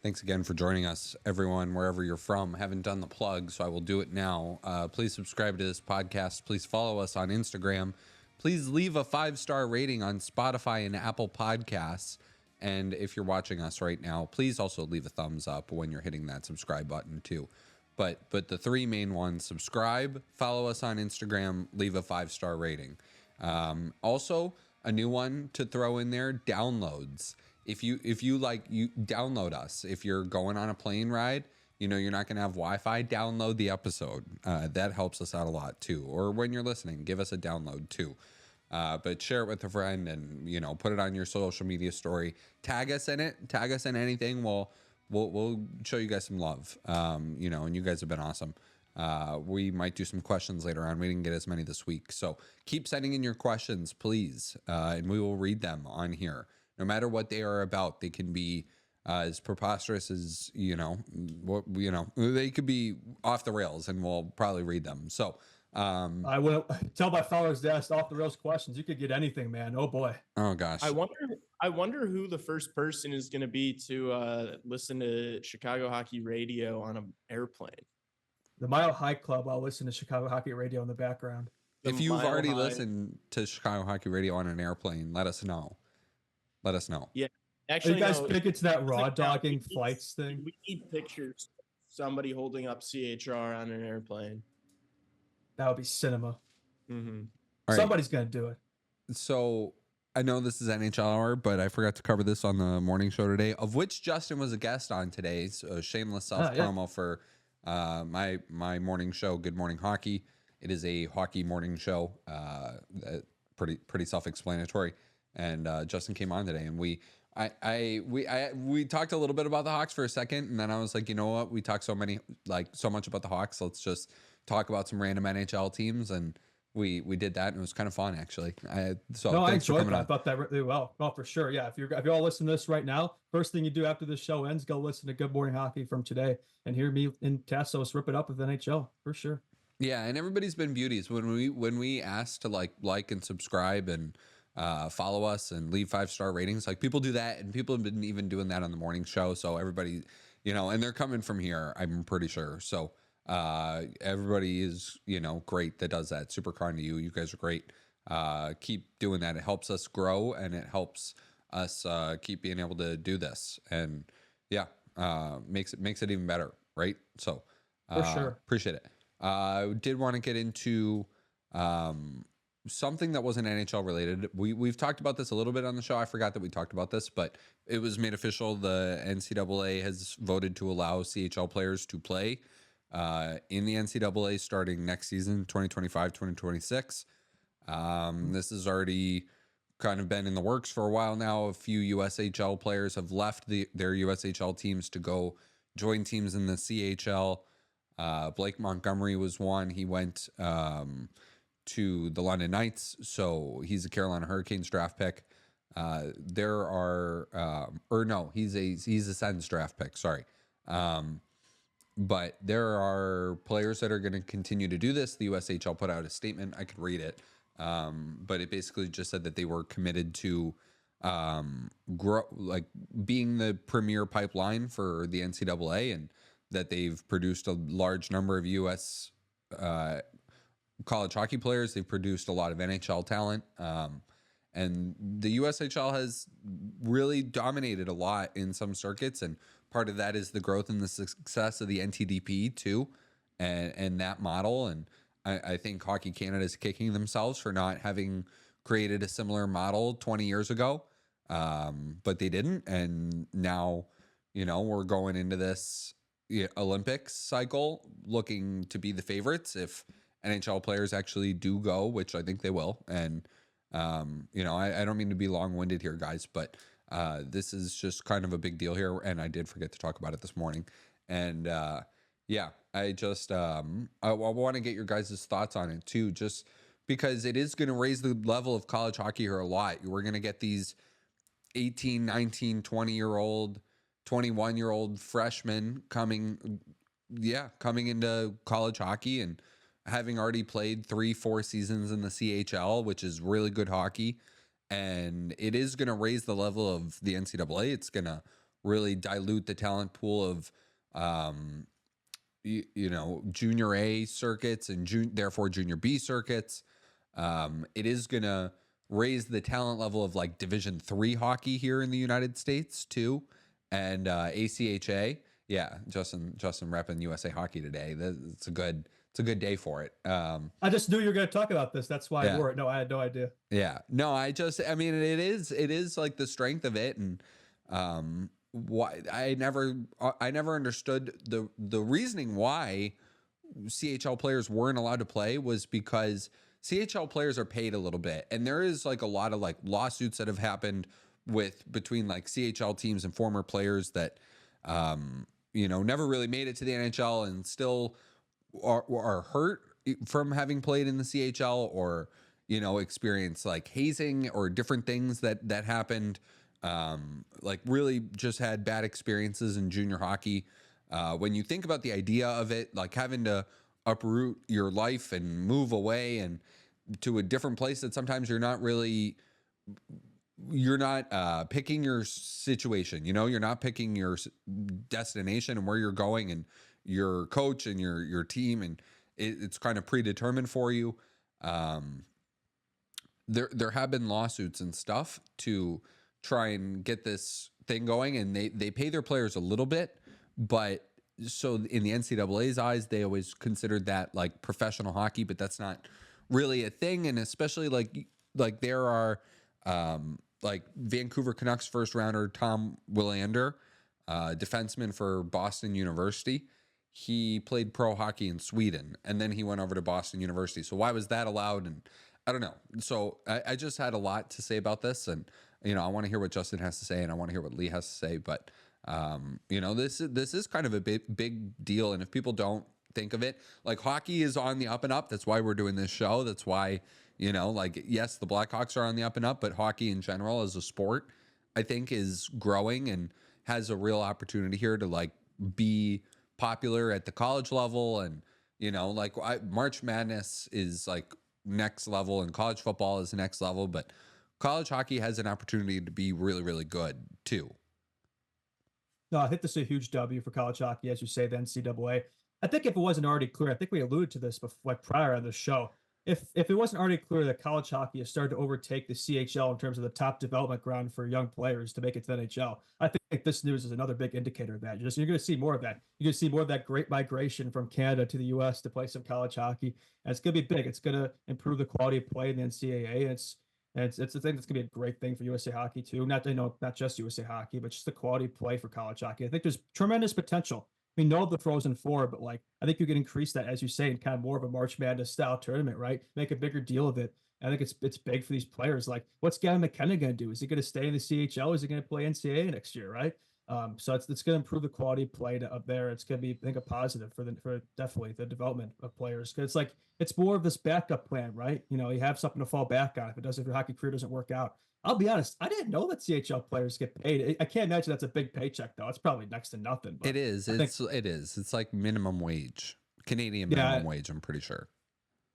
Speaker 1: Thanks again for joining us, everyone, wherever you're from. I haven't done the plug, so I will do it now. Please subscribe to this podcast. Please follow us on Instagram. Please leave a 5-star rating on Spotify and Apple Podcasts. And if you're watching us right now, please also leave a thumbs up when you're hitting that subscribe button too. But the 3 main ones: subscribe, follow us on Instagram, leave a 5-star rating. Also, a new one to throw in there: downloads. If you download us. If you're going on a plane ride, you're not going to have Wi-Fi, download the episode. That helps us out a lot too. Or when you're listening, give us a download too. But share it with a friend and, put it on your social media story. Tag us in it. Tag us in anything. We'll show you guys some love. And you guys have been awesome. We might do some questions later on. We didn't get as many this week. So keep sending in your questions, please. And we will read them on here. No matter what they are about, they can be as preposterous as, they could be off the rails, and we'll probably read them. So
Speaker 2: I will tell my followers to ask off the rails questions. You could get anything, man. Oh boy.
Speaker 1: Oh gosh.
Speaker 3: I wonder who the first person is going to be to listen to Chicago Hockey Radio on an airplane.
Speaker 2: The Mile High Club. I'll listen to Chicago Hockey Radio in the background.
Speaker 1: If you've already listened to Chicago Hockey Radio on an airplane, let us know.
Speaker 3: Yeah. Actually,
Speaker 2: are you guys big into that raw dogging flights thing?
Speaker 3: We need pictures. Somebody holding up CHR on an airplane.
Speaker 2: That would be cinema.
Speaker 3: Mm-hmm.
Speaker 1: Right.
Speaker 2: Somebody's gonna do it.
Speaker 1: So I know this is NHL hour, but I forgot to cover this on the morning show today, of which Justin was a guest on today. So shameless self promo for my morning show, Good Morning Hockey. It is a hockey morning show, pretty self-explanatory. And Justin came on today, and we talked a little bit about the Hawks for a second, and then I was like, you know what? We talk so much about the Hawks. Let's just talk about some random NHL teams, and we did that, and it was kind of fun actually.
Speaker 2: I enjoyed that. I thought that really well. Well, for sure. Yeah. If you're all listening to this right now, first thing you do after this show ends, go listen to Good Morning Hockey from today and hear me and Tassos rip it up with NHL for sure.
Speaker 1: Yeah, and everybody's been beauties when we asked to like and subscribe and follow us and leave 5-star ratings. Like, people do that, and people have been even doing that on the morning show. So everybody, and they're coming from here, I'm pretty sure. So everybody is, great that does that. Super kind to you. You guys are great. Keep doing that. It helps us grow, and it helps us keep being able to do this. And yeah, makes it even better, right? So
Speaker 2: for sure,
Speaker 1: appreciate it. Did want to get into something that wasn't NHL related. We've talked about this a little bit on the show. I forgot that we talked about this, but it was made official. The NCAA has voted to allow CHL players to play in the NCAA starting next season, 2025-2026. This has already kind of been in the works for a while now. A few USHL players have left their USHL teams to go join teams in the CHL. Blake Montgomery was one. He went to the London Knights, so he's a Carolina Hurricanes draft pick. He's a Sens draft pick. Sorry. But there are players that are going to continue to do this. The USHL put out a statement. I could read it. But it basically just said that they were committed to being the premier pipeline for the NCAA, and that they've produced a large number of U.S. College hockey players. They've produced a lot of NHL talent. And the USHL has really dominated a lot in some circuits, and part of that is the growth and the success of the NTDP too, and that model. And I think Hockey Canada is kicking themselves for not having created a similar model 20 years ago, but they didn't. And now, we're going into this Olympics cycle looking to be the favorites if NHL players actually do go, which I think they will. And I don't mean to be long-winded here, guys, but this is just kind of a big deal here, and I did forget to talk about it this morning. And I just I want to get your guys' thoughts on it too, just because it is going to raise the level of college hockey here a lot. We're going to get these 18, 19, 20-year-old 21-year-old freshmen coming into college hockey and having already played 3-4 seasons in the CHL, which is really good hockey. And it is going to raise the level of the NCAA. It's going to really dilute the talent pool of, junior A circuits and therefore junior B circuits. It is going to raise the talent level of like Division III hockey here in the United States too. And ACHA, Justin repping USA Hockey today. It's a good day for it.
Speaker 2: I just knew you were going to talk about this. That's why I wore it. No, I had no idea.
Speaker 1: Yeah, no, it is like the strength of it, and why I never understood the reasoning why CHL players weren't allowed to play was because CHL players are paid a little bit, and there is like a lot of like lawsuits that have happened between like CHL teams and former players that never really made it to the NHL and still are hurt from having played in the CHL, or experience like hazing or different things that happened, like really just had bad experiences in junior hockey. When you think about the idea of it, like having to uproot your life and move away and to a different place that sometimes you're not picking your situation, you're not picking your destination and where you're going and your coach and your team, and it's kind of predetermined for you. There have been lawsuits and stuff to try and get this thing going, and they pay their players a little bit, but so in the NCAA's eyes, they always considered that like professional hockey, but that's not really a thing. And especially like there are Like Vancouver Canucks first rounder Tom Willander, defenseman for Boston University. He played pro hockey in Sweden, and then he went over to Boston University. So why was that allowed? And I don't know. So I just had a lot to say about this, and I want to hear what Justin has to say, and I want to hear what Lee has to say. But this is kind of a big deal, and if people don't think of it, like, hockey is on the up and up. That's why we're doing this show. That's why yes, the Blackhawks are on the up and up, but hockey in general as a sport, I think, is growing and has a real opportunity here to like be popular at the college level. And March Madness is like next level, and college football is the next level, but college hockey has an opportunity to be really, really good too.
Speaker 2: No, I think this is a huge W for college hockey, as you say, the NCAA. I think if it wasn't already clear, I think we alluded to this before, like prior on the show. If it wasn't already clear that college hockey has started to overtake the CHL in terms of the top development ground for young players to make it to the NHL, I think this news is another big indicator of that. You're going to see more of that. You're going to see more of that great migration from Canada to the U.S. to play some college hockey, and it's going to be big. It's going to improve the quality of play in the NCAA. And it's a thing that's going to be a great thing for USA Hockey too. Not just USA Hockey, but just the quality of play for college hockey. I think there's tremendous potential. We know the Frozen Four, but like, I think you can increase that, as you say, in kind of more of a March Madness style tournament, right? Make a bigger deal of it. I think it's big for these players. Like, what's Gavin McKenna going to do? Is he going to stay in the CHL? Is he going to play NCAA next year, right? So it's going to improve the quality of play up there. It's going to be, I think, a positive for definitely the development of players. Because it's more of this backup plan, right? You have something to fall back on if your hockey career doesn't work out. I'll be honest, I didn't know that CHL players get paid. I can't imagine that's a big paycheck though. It's probably next to nothing. But
Speaker 1: it is. It is. It's like minimum wage, Canadian minimum wage. I'm pretty sure.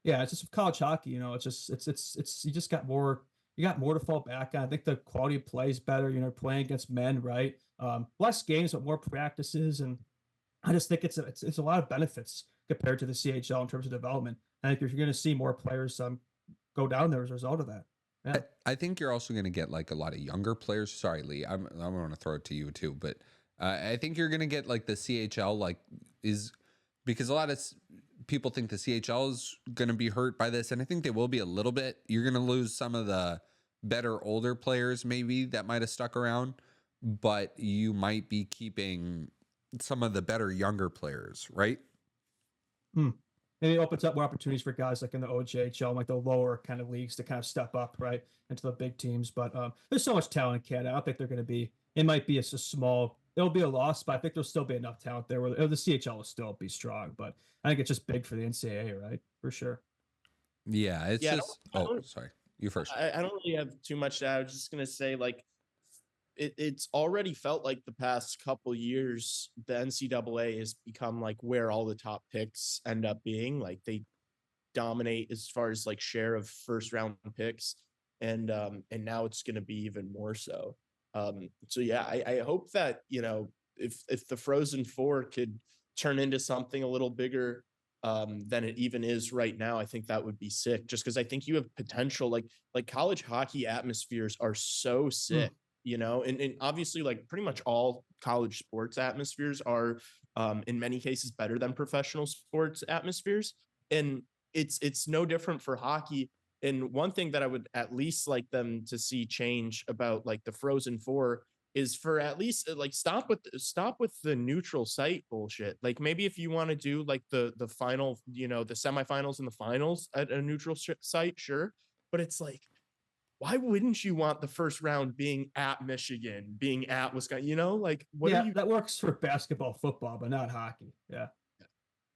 Speaker 2: Yeah, it's just college hockey. It's you just got more. You got more to fall back on. I think the quality of play is better. Playing against men, right? Less games, but more practices, and I just think it's a lot of benefits compared to the CHL in terms of development. I think you're going to see more players go down there as a result of that. Yeah.
Speaker 1: I think you're also going to get like a lot of younger players. Sorry, Lee, I'm going to throw it to you too, but I think you're going to get like the CHL is because a lot of people think the CHL is going to be hurt by this, and I think they will be a little bit. You're going to lose some of the better older players maybe that might have stuck around, but you might be keeping some of the better younger players, right?
Speaker 2: Maybe it opens up more opportunities for guys like in the OJHL, like the lower kind of leagues, to kind of step up, right, into the big teams. But there's so much talent in Canada. I don't think they're going to be. It might be a small. It'll be a loss, but I think there'll still be enough talent there where the CHL will still be strong. But I think it's just big for the NCAA, right, for sure.
Speaker 1: Yeah, it's just. Sorry, you first.
Speaker 3: I don't really have too much to add. I was just gonna say, like, it's already felt like the past couple years the NCAA has become like where all the top picks end up being. Like, they dominate as far as like share of first round picks, and now it's going to be even more so. So yeah, I hope that if the Frozen Four could turn into something a little bigger than it even is right now, I think that would be sick. Just because I think you have potential. Like college hockey atmospheres are so sick. And obviously, like, pretty much all college sports atmospheres are in many cases better than professional sports atmospheres. And it's no different for hockey. And one thing that I would at least like them to see change about like the Frozen Four is for at least like stop with the neutral site bullshit. Like, maybe if you want to do like the final, the semifinals and the finals at a neutral site, sure. But it's like, why wouldn't you want the first round being at Michigan, being at Wisconsin? Like,
Speaker 2: that works for basketball, football, but not hockey. Yeah.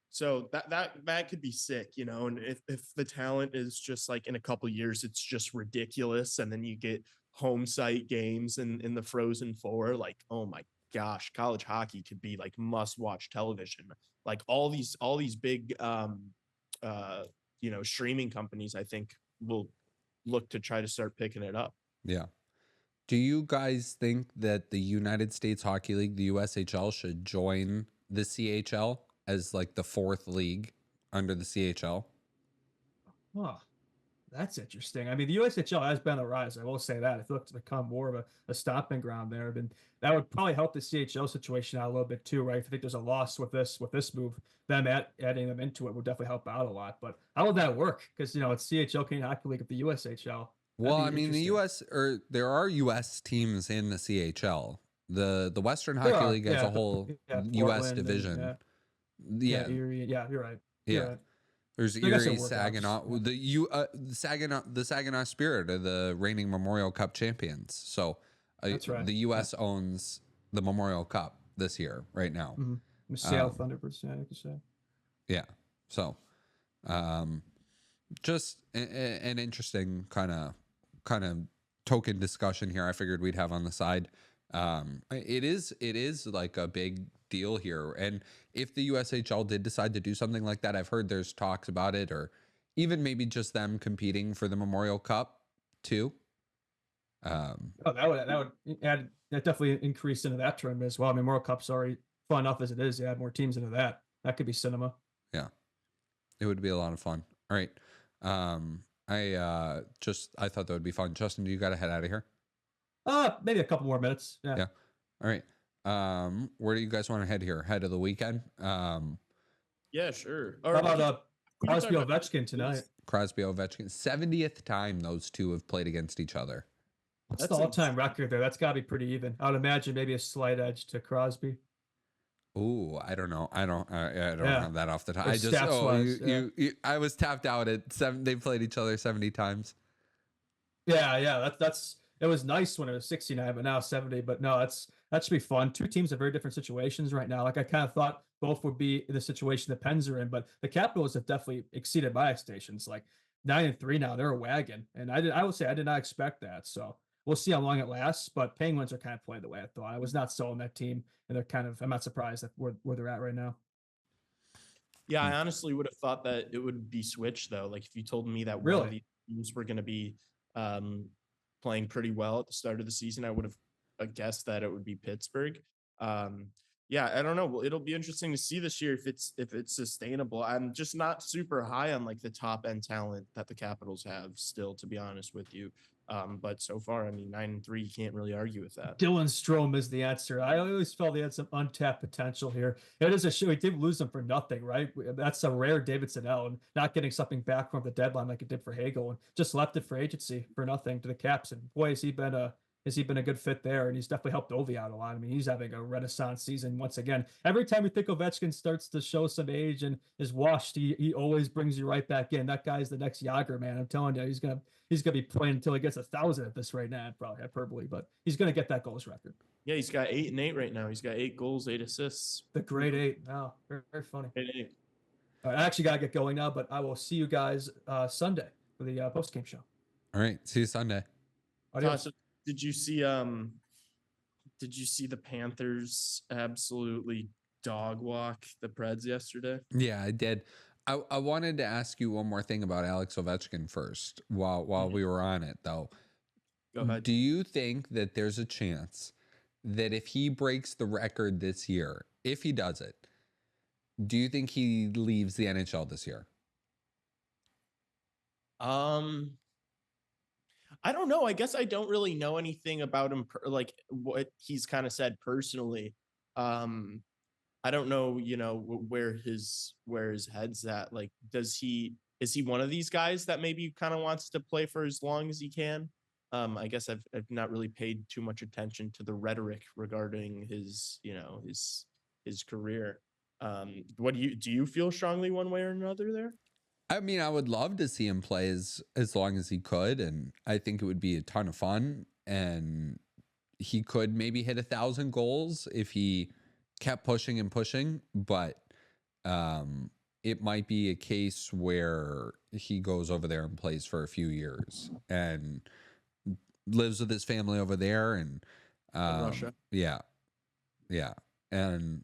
Speaker 3: So that could be sick, and if the talent is just like in a couple years, it's just ridiculous. And then you get home site games in the Frozen Four, like, oh my gosh, college hockey could be like must watch television. Like all these big, streaming companies, I think, will look to try to start picking it up.
Speaker 1: Yeah. Do you guys think that the United States Hockey League, the USHL, should join the CHL as like the fourth league under the CHL?
Speaker 2: Oh, that's interesting. I mean, the USHL has been a rise. I will say that. I feel like it's become more of a stomping ground there. That would probably help the CHL situation out a little bit too, right? I think there's a loss with this move. Them adding them into it would definitely help out a lot. But how would that work? Because it's CHL Canadian Hockey League at the USHL.
Speaker 1: Well,
Speaker 2: That'd
Speaker 1: I
Speaker 2: be
Speaker 1: mean, the
Speaker 2: interesting.
Speaker 1: U.S. or there are U.S. teams in the CHL. The Western
Speaker 2: There
Speaker 1: Hockey
Speaker 2: are,
Speaker 1: League has a whole U.S.
Speaker 2: Portland and
Speaker 1: division.
Speaker 2: yeah,
Speaker 1: Yeah,
Speaker 2: Erie. Yeah, you're right. You're
Speaker 1: yeah.
Speaker 2: right.
Speaker 1: There's
Speaker 2: So I guess it
Speaker 1: Erie,
Speaker 2: work out.
Speaker 1: Saginaw.
Speaker 2: Yeah.
Speaker 1: The Saginaw Spirit are the reigning Memorial Cup champions. So
Speaker 2: That's right.
Speaker 1: the U.S. owns the Memorial Cup this year, right now.
Speaker 2: Mm-hmm. The Seattle
Speaker 1: Um,
Speaker 2: Thunderbirds, yeah, I could say.
Speaker 1: yeah. So, um, just an interesting kind of token discussion here. I figured we'd have on the side. It is like a big deal here, and if the USHL did decide to do something like that, I've heard there's talks about it, or even maybe just them competing for the Memorial Cup too.
Speaker 2: Oh, that would add that definitely increase into that tournament as well. I mean, World Cup's already fun enough as it is. You add more teams into that. That could be cinema.
Speaker 1: Yeah, it would be a lot of fun. All right. I thought that would be fun. Justin, do you got to head out of here?
Speaker 2: Maybe a couple more minutes. Yeah.
Speaker 1: Yeah. All right. Where do you guys want to head here? Head of the weekend?
Speaker 3: Yeah, sure.
Speaker 2: How about
Speaker 3: we can
Speaker 2: Crosby
Speaker 3: talk about
Speaker 2: Ovechkin tonight?
Speaker 1: Crosby Ovechkin, 70th time those two have played against each other.
Speaker 2: What's
Speaker 3: That's
Speaker 2: the all-time record there? That's got to be pretty even. I would imagine maybe a slight edge to Crosby.
Speaker 1: Ooh, I don't know. I don't
Speaker 2: Yeah.
Speaker 1: have that off the top.
Speaker 2: Or
Speaker 1: I just
Speaker 2: stats-wise,
Speaker 1: I was tapped out at 7. They played each other 70 times.
Speaker 2: Yeah. That's it was nice when it was 69, but now 70. But no, that should be fun. Two teams in very different situations right now. Like I kind of thought both would be in the situation the Pens are in, but the Capitals have definitely exceeded my expectations. Like 9-3 now, they're a wagon, and I would say I did not expect that. So we'll see how long it lasts. But Penguins are kind of playing the way I thought. I was not so on that team, and they're kind of. I'm not surprised at where they're at right now.
Speaker 3: Yeah, I honestly would have thought that it would be switched though. Like if you told me that one
Speaker 2: Really?
Speaker 3: of these teams were going to be playing pretty well at the start of the season, I would have guessed that it would be Pittsburgh. Yeah, I don't know. Well, it'll be interesting to see this year if it's sustainable. I'm just not super high on like the top end talent that the Capitals have still, to be honest with you. But so far, I mean, 9-3, you can't really argue with that.
Speaker 2: Dylan Strome is the answer. I always felt he had some untapped potential here. It is a show. He did lose him for nothing, right? That's a rare Davidson L, and not getting something back from the deadline like it did for Hagel, and just left it for agency for nothing to the Caps. And boy, has he been a good fit there, and he's definitely helped Ovi out a lot. I mean, he's having a renaissance season once again. Every time we think Ovechkin starts to show some age and is washed, he always brings you right back in. That guy's the next Yager, man. I'm telling you, he's gonna be playing until he gets 1,000 at this right now. Probably hyperbole, but he's gonna get that goals record.
Speaker 3: Yeah, he's got 8 and 8 right now. He's got 8 goals, 8 assists.
Speaker 2: The great 8. Wow, very, very funny.
Speaker 3: 8 and 8.
Speaker 2: All right, I actually gotta get going now, but I will see you guys Sunday for the post game show.
Speaker 1: All right. See you Sunday.
Speaker 2: Adios.
Speaker 3: Tassos, did you see the Panthers absolutely dog walk the Preds yesterday?
Speaker 1: Yeah, I did. I wanted to ask you one more thing about Alex Ovechkin first while we were on it, though.
Speaker 3: Go ahead.
Speaker 1: Do you think that there's a chance that if he breaks the record this year, if he does it, do you think he leaves the NHL this year?
Speaker 3: I don't know. I guess I don't really know anything about him, like what he's kind of said personally. I don't know, where his head's at. Like, is he one of these guys that maybe kind of wants to play for as long as he can? I guess I've not really paid too much attention to the rhetoric regarding his career. What do you feel strongly one way or another there?
Speaker 1: I mean, I would love to see him play as long as he could, and I think it would be a ton of fun. And he could maybe hit 1,000 goals if he kept pushing and pushing, but it might be a case where he goes over there and plays for a few years and lives with his family over there, and
Speaker 3: Russia.
Speaker 1: Yeah, and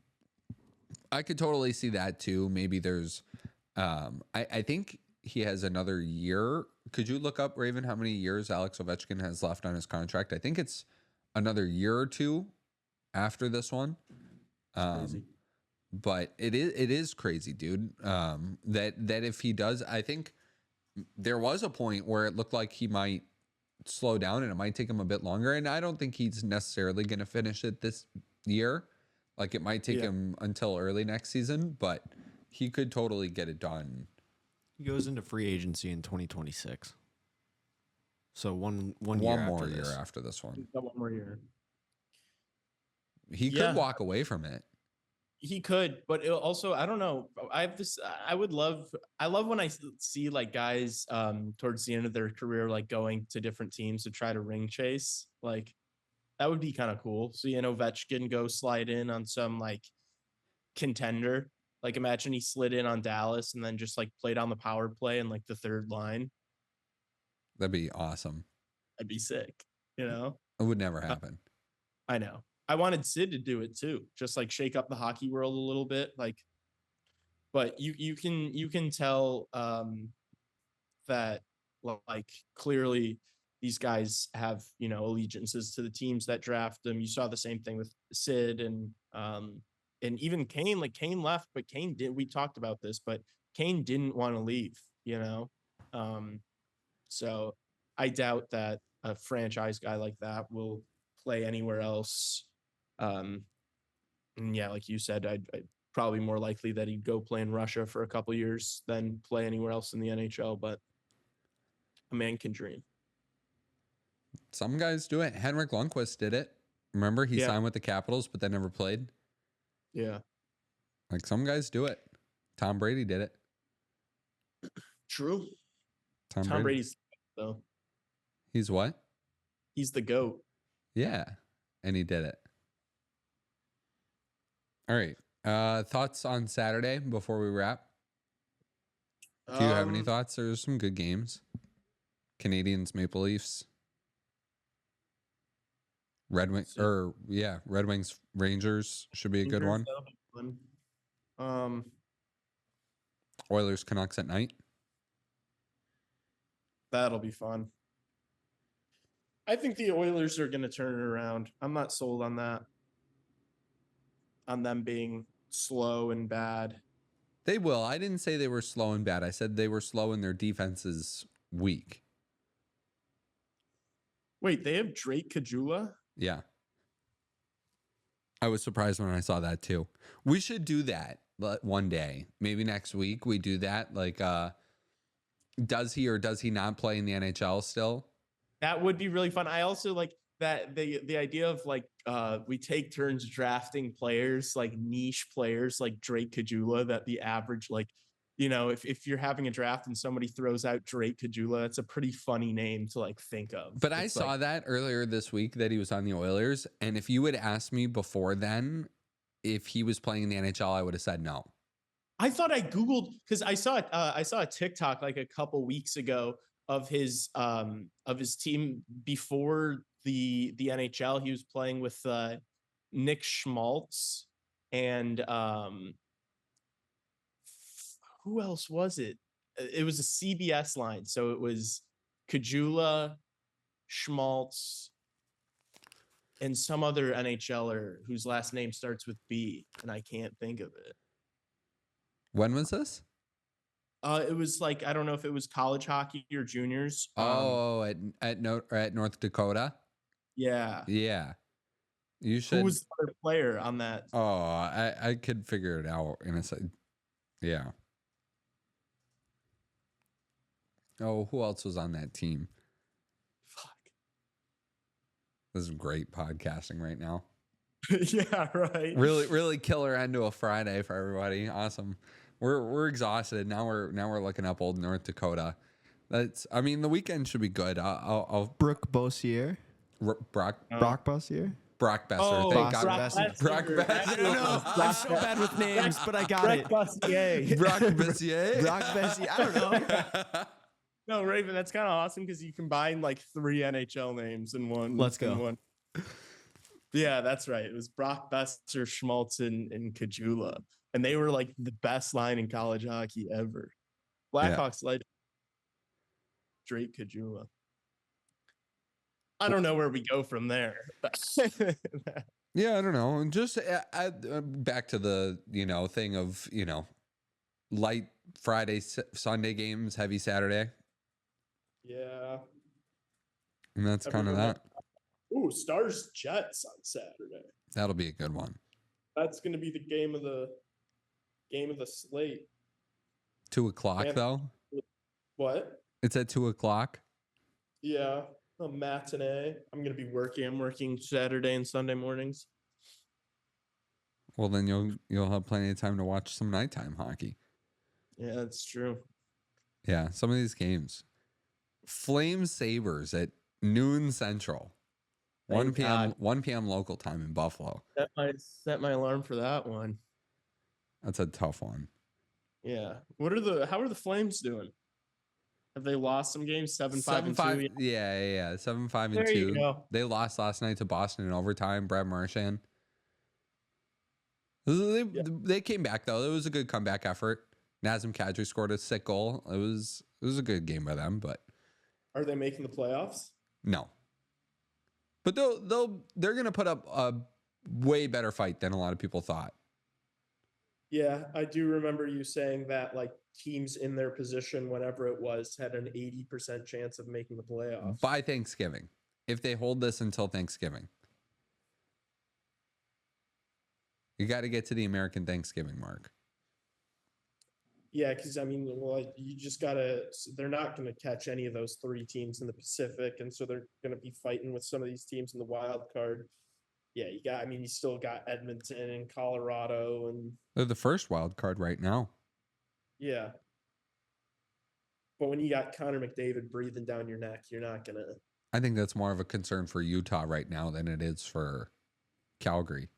Speaker 1: I could totally see that too. Maybe there's I think he has another year. Could you look up, Raven, how many years Alex Ovechkin has left on his contract? I think it's another year or two after this one.
Speaker 3: Crazy.
Speaker 1: But it is crazy, dude. That if he does, I think there was a point where it looked like he might slow down and it might take him a bit longer. And I don't think he's necessarily going to finish it this year. Like it might take him until early next season, but he could totally get it done.
Speaker 4: He goes into free agency in 2026. So one
Speaker 1: One
Speaker 4: year
Speaker 1: more
Speaker 4: after
Speaker 1: year
Speaker 4: this.
Speaker 1: after this one.
Speaker 3: He's got one more year.
Speaker 1: He
Speaker 3: Yeah.
Speaker 1: could walk away from it.
Speaker 3: He could, but also I don't know. I have this. I love when I see like guys towards the end of their career like going to different teams to try to ring chase. Like that would be kind of cool. So Ovechkin go slide in on some like contender. Like imagine he slid in on Dallas and then just like played on the power play and like the third line.
Speaker 1: That'd be awesome.
Speaker 3: That'd be sick. You know.
Speaker 1: It would never happen.
Speaker 3: I know. I wanted Sid to do it too, just like shake up the hockey world a little bit. Like, but you can tell that like clearly these guys have allegiances to the teams that draft them. You saw the same thing with Sid and even Kane. Like Kane left, but Kane did. We talked about this, but Kane didn't want to leave. So I doubt that a franchise guy like that will play anywhere else. And yeah, like you said, I'd probably more likely that he'd go play in Russia for a couple years than play anywhere else in the NHL, but a man can dream.
Speaker 1: Some guys do it. Henrik Lundqvist did it. Remember, he signed with the Capitals, but they never played.
Speaker 3: Yeah.
Speaker 1: Like some guys do it. Tom Brady did it.
Speaker 3: True. Tom
Speaker 1: Brady.
Speaker 3: Brady's though.
Speaker 1: He's what?
Speaker 3: He's the GOAT.
Speaker 1: Yeah. And he did it. All right. Thoughts on Saturday before we wrap? Do you have any thoughts? There's some good games. Canadians, Maple Leafs. Red Wings, Rangers should be a good one. Oilers, Canucks at night.
Speaker 3: That'll be fun. I think the Oilers are going to turn it around. I'm not sold on that. On them being slow and bad.
Speaker 1: They will. I didn't say they were slow and bad. I said they were slow and their defense is weak.
Speaker 3: Wait, they have Drake Kajula?
Speaker 1: Yeah. I was surprised when I saw that too. We should do that one day. Maybe next week we do that. Like, does he or does he not play in the NHL still?
Speaker 3: That would be really fun. I also like that the idea of like we take turns drafting players, like niche players like Drake Kajula, that the average if you're having a draft and somebody throws out Drake Kajula, that's a pretty funny name to like think of.
Speaker 1: But I saw that earlier this week that he was on the Oilers, and if you had asked me before then if he was playing in the NHL, I would have said no.
Speaker 3: I thought I Googled because I saw a TikTok like a couple weeks ago of his team before the NHL. He was playing with Nick Schmaltz and who else was it? It was a CBS line, so it was Kajula, Schmaltz, and some other NHLer whose last name starts with B, and I can't think of it.
Speaker 1: When was this?
Speaker 3: It was like, I don't know if it was college hockey or juniors.
Speaker 1: At North Dakota.
Speaker 3: Yeah.
Speaker 1: Yeah. You should.
Speaker 3: Who was the other player on that?
Speaker 1: Oh, I could figure it out in a second. Yeah. Oh, who else was on that team?
Speaker 3: Fuck.
Speaker 1: This is great podcasting right now.
Speaker 3: Yeah, right.
Speaker 1: Really, really killer end to a Friday for everybody. Awesome. We're exhausted now. We're looking up old North Dakota. The weekend should be good. I'll
Speaker 4: Brooke Bossier.
Speaker 1: Brock
Speaker 4: Bossier.
Speaker 1: Brock Besser.
Speaker 3: Oh,
Speaker 1: Thank
Speaker 4: Brock
Speaker 1: God.
Speaker 4: Besser.
Speaker 1: Brock Besser.
Speaker 4: I don't know. I'm so bad with names, but I got it.
Speaker 3: Bossier.
Speaker 1: Brock Bessier.
Speaker 4: Brock Bessie. I don't know.
Speaker 3: No, Raven, that's kind of awesome because you combine like 3 NHL names in one.
Speaker 4: Let's go.
Speaker 3: One. Yeah, that's right. It was Brock Besser, Schmaltz, and Kajula. And they were like the best line in college hockey ever. Blackhawks legend. Drake Kajula. I don't know where we go from there.
Speaker 1: Yeah, I don't know. Just back to the thing of light Friday, Sunday games, heavy Saturday,
Speaker 3: Yeah.
Speaker 1: and that's kind of that.
Speaker 3: Ooh, Stars Jets on Saturday.
Speaker 1: That'll be a good one.
Speaker 3: That's going to be the game of the slate.
Speaker 1: 2:00 though.
Speaker 3: What?
Speaker 1: It's at 2:00.
Speaker 3: Yeah, a matinee. I'm gonna be working. I'm working Saturday and Sunday mornings.
Speaker 1: Well, then you'll have plenty of time to watch some nighttime hockey.
Speaker 3: Yeah, that's true.
Speaker 1: Yeah, some of these games. Flame Sabres at noon Central.
Speaker 3: Thank
Speaker 1: 1 p.m. local time in Buffalo.
Speaker 3: Set my alarm for that one.
Speaker 1: That's a tough one.
Speaker 3: Yeah. How are the Flames doing? Have they lost some games? 7-5 and 2?
Speaker 1: Yeah. 7-5 and
Speaker 3: There
Speaker 1: 2.
Speaker 3: you go.
Speaker 1: They lost last night to Boston in overtime. Brad Marchand.
Speaker 3: Yeah.
Speaker 1: They came back though. It was a good comeback effort. Nazem Kadri scored a sick goal. It was a good game by them, but
Speaker 3: Are they making the playoffs?
Speaker 1: no. But they're gonna put up a way better fight than a lot of people thought.
Speaker 3: Yeah, I do remember you saying that like teams in their position, whenever it was, had an 80% chance of making the playoffs.
Speaker 1: By Thanksgiving. If they hold this until Thanksgiving. You got to get to the American Thanksgiving mark.
Speaker 3: Yeah, because I mean, well, you just gotta. They're not going to catch any of those 3 teams in the Pacific, and so they're going to be fighting with some of these teams in the wild card. Yeah, you got. I mean, you still got Edmonton and Colorado, and
Speaker 1: They're the first wild card right now.
Speaker 3: yeah. But when you got Connor McDavid breathing down your neck, you're not gonna.
Speaker 1: I think that's more of a concern for Utah right now than it is for Calgary.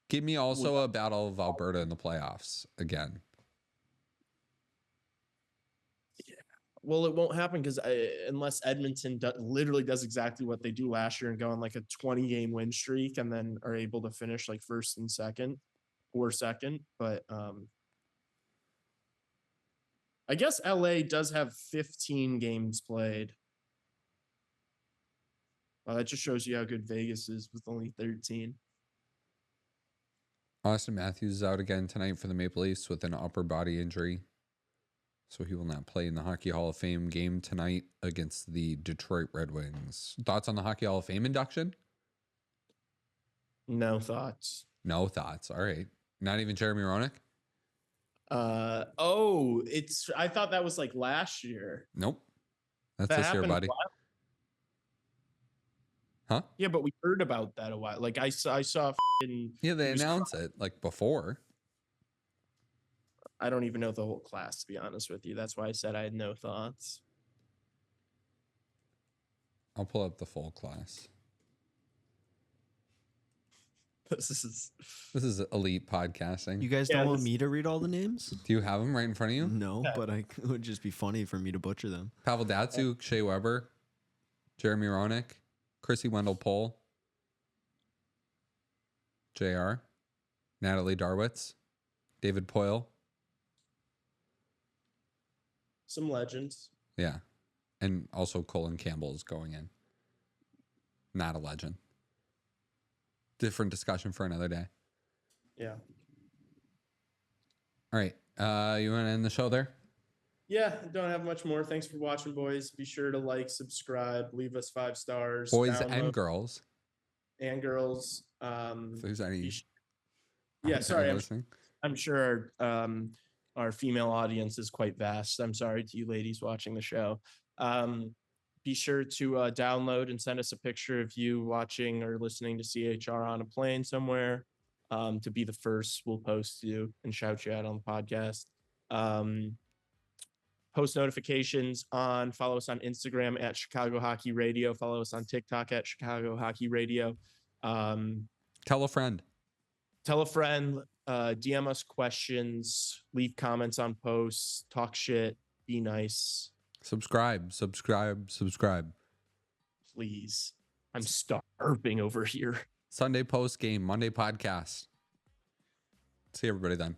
Speaker 1: Give me also a Battle of Alberta in the playoffs again.
Speaker 3: Yeah. Well, it won't happen because unless Edmonton literally does exactly what they do last year and go on like a 20-game win streak and then are able to finish like first and second or second. But I guess LA does have 15 games played. That just shows you how good Vegas is with only 13.
Speaker 1: Austin Matthews is out again tonight for the Maple Leafs with an upper body injury. So he will not play in the Hockey Hall of Fame game tonight against the Detroit Red Wings. Thoughts on the Hockey Hall of Fame induction?
Speaker 3: No thoughts.
Speaker 1: No thoughts. All right. Not even Jeremy Roenick?
Speaker 3: I thought that was like last year.
Speaker 1: Nope. That's
Speaker 3: That
Speaker 1: this year,
Speaker 3: happened
Speaker 1: buddy. Huh?
Speaker 3: Yeah, but we heard about that a while. Like I saw
Speaker 1: Yeah, they announced it like before.
Speaker 3: I don't even know the whole class, to be honest with you. That's why I said I had no thoughts.
Speaker 1: I'll pull up the full class.
Speaker 3: This
Speaker 1: is elite podcasting.
Speaker 4: You guys don't want me to read all the names?
Speaker 1: Do you have them right in front of you?
Speaker 4: No, but it would just be funny for me to butcher them.
Speaker 1: Pavel Datsyuk, Shea Weber, Jeremy Roenick, Chrissy Wendell-Pohl, JR, Natalie Darwitz, David Poyle.
Speaker 3: Some legends.
Speaker 1: Yeah. And also Colin Campbell is going in. Not a legend. Different discussion for another day.
Speaker 3: Yeah.
Speaker 1: All right. You want to end the show there?
Speaker 3: Yeah, don't have much more. Thanks for watching, boys. Be sure to like, subscribe, leave us 5 stars.
Speaker 1: Boys
Speaker 3: download,
Speaker 1: and girls.
Speaker 3: and girls.
Speaker 1: If there's any.
Speaker 3: Yeah, sorry.
Speaker 1: Listening.
Speaker 3: I'm sure our female audience is quite vast. I'm sorry to you ladies watching the show. Be sure to download and send us a picture of you watching or listening to CHR on a plane somewhere. To be the first, we'll post you and shout you out on the podcast. Post notifications on, follow us on Instagram at Chicago Hockey Radio. Follow us on TikTok at Chicago Hockey Radio.
Speaker 1: Tell a friend.
Speaker 3: Tell a friend, DM us questions, leave comments on posts, talk shit, be nice.
Speaker 1: Subscribe.
Speaker 3: Please. I'm starving over here.
Speaker 1: Sunday post game, Monday podcast. See everybody then.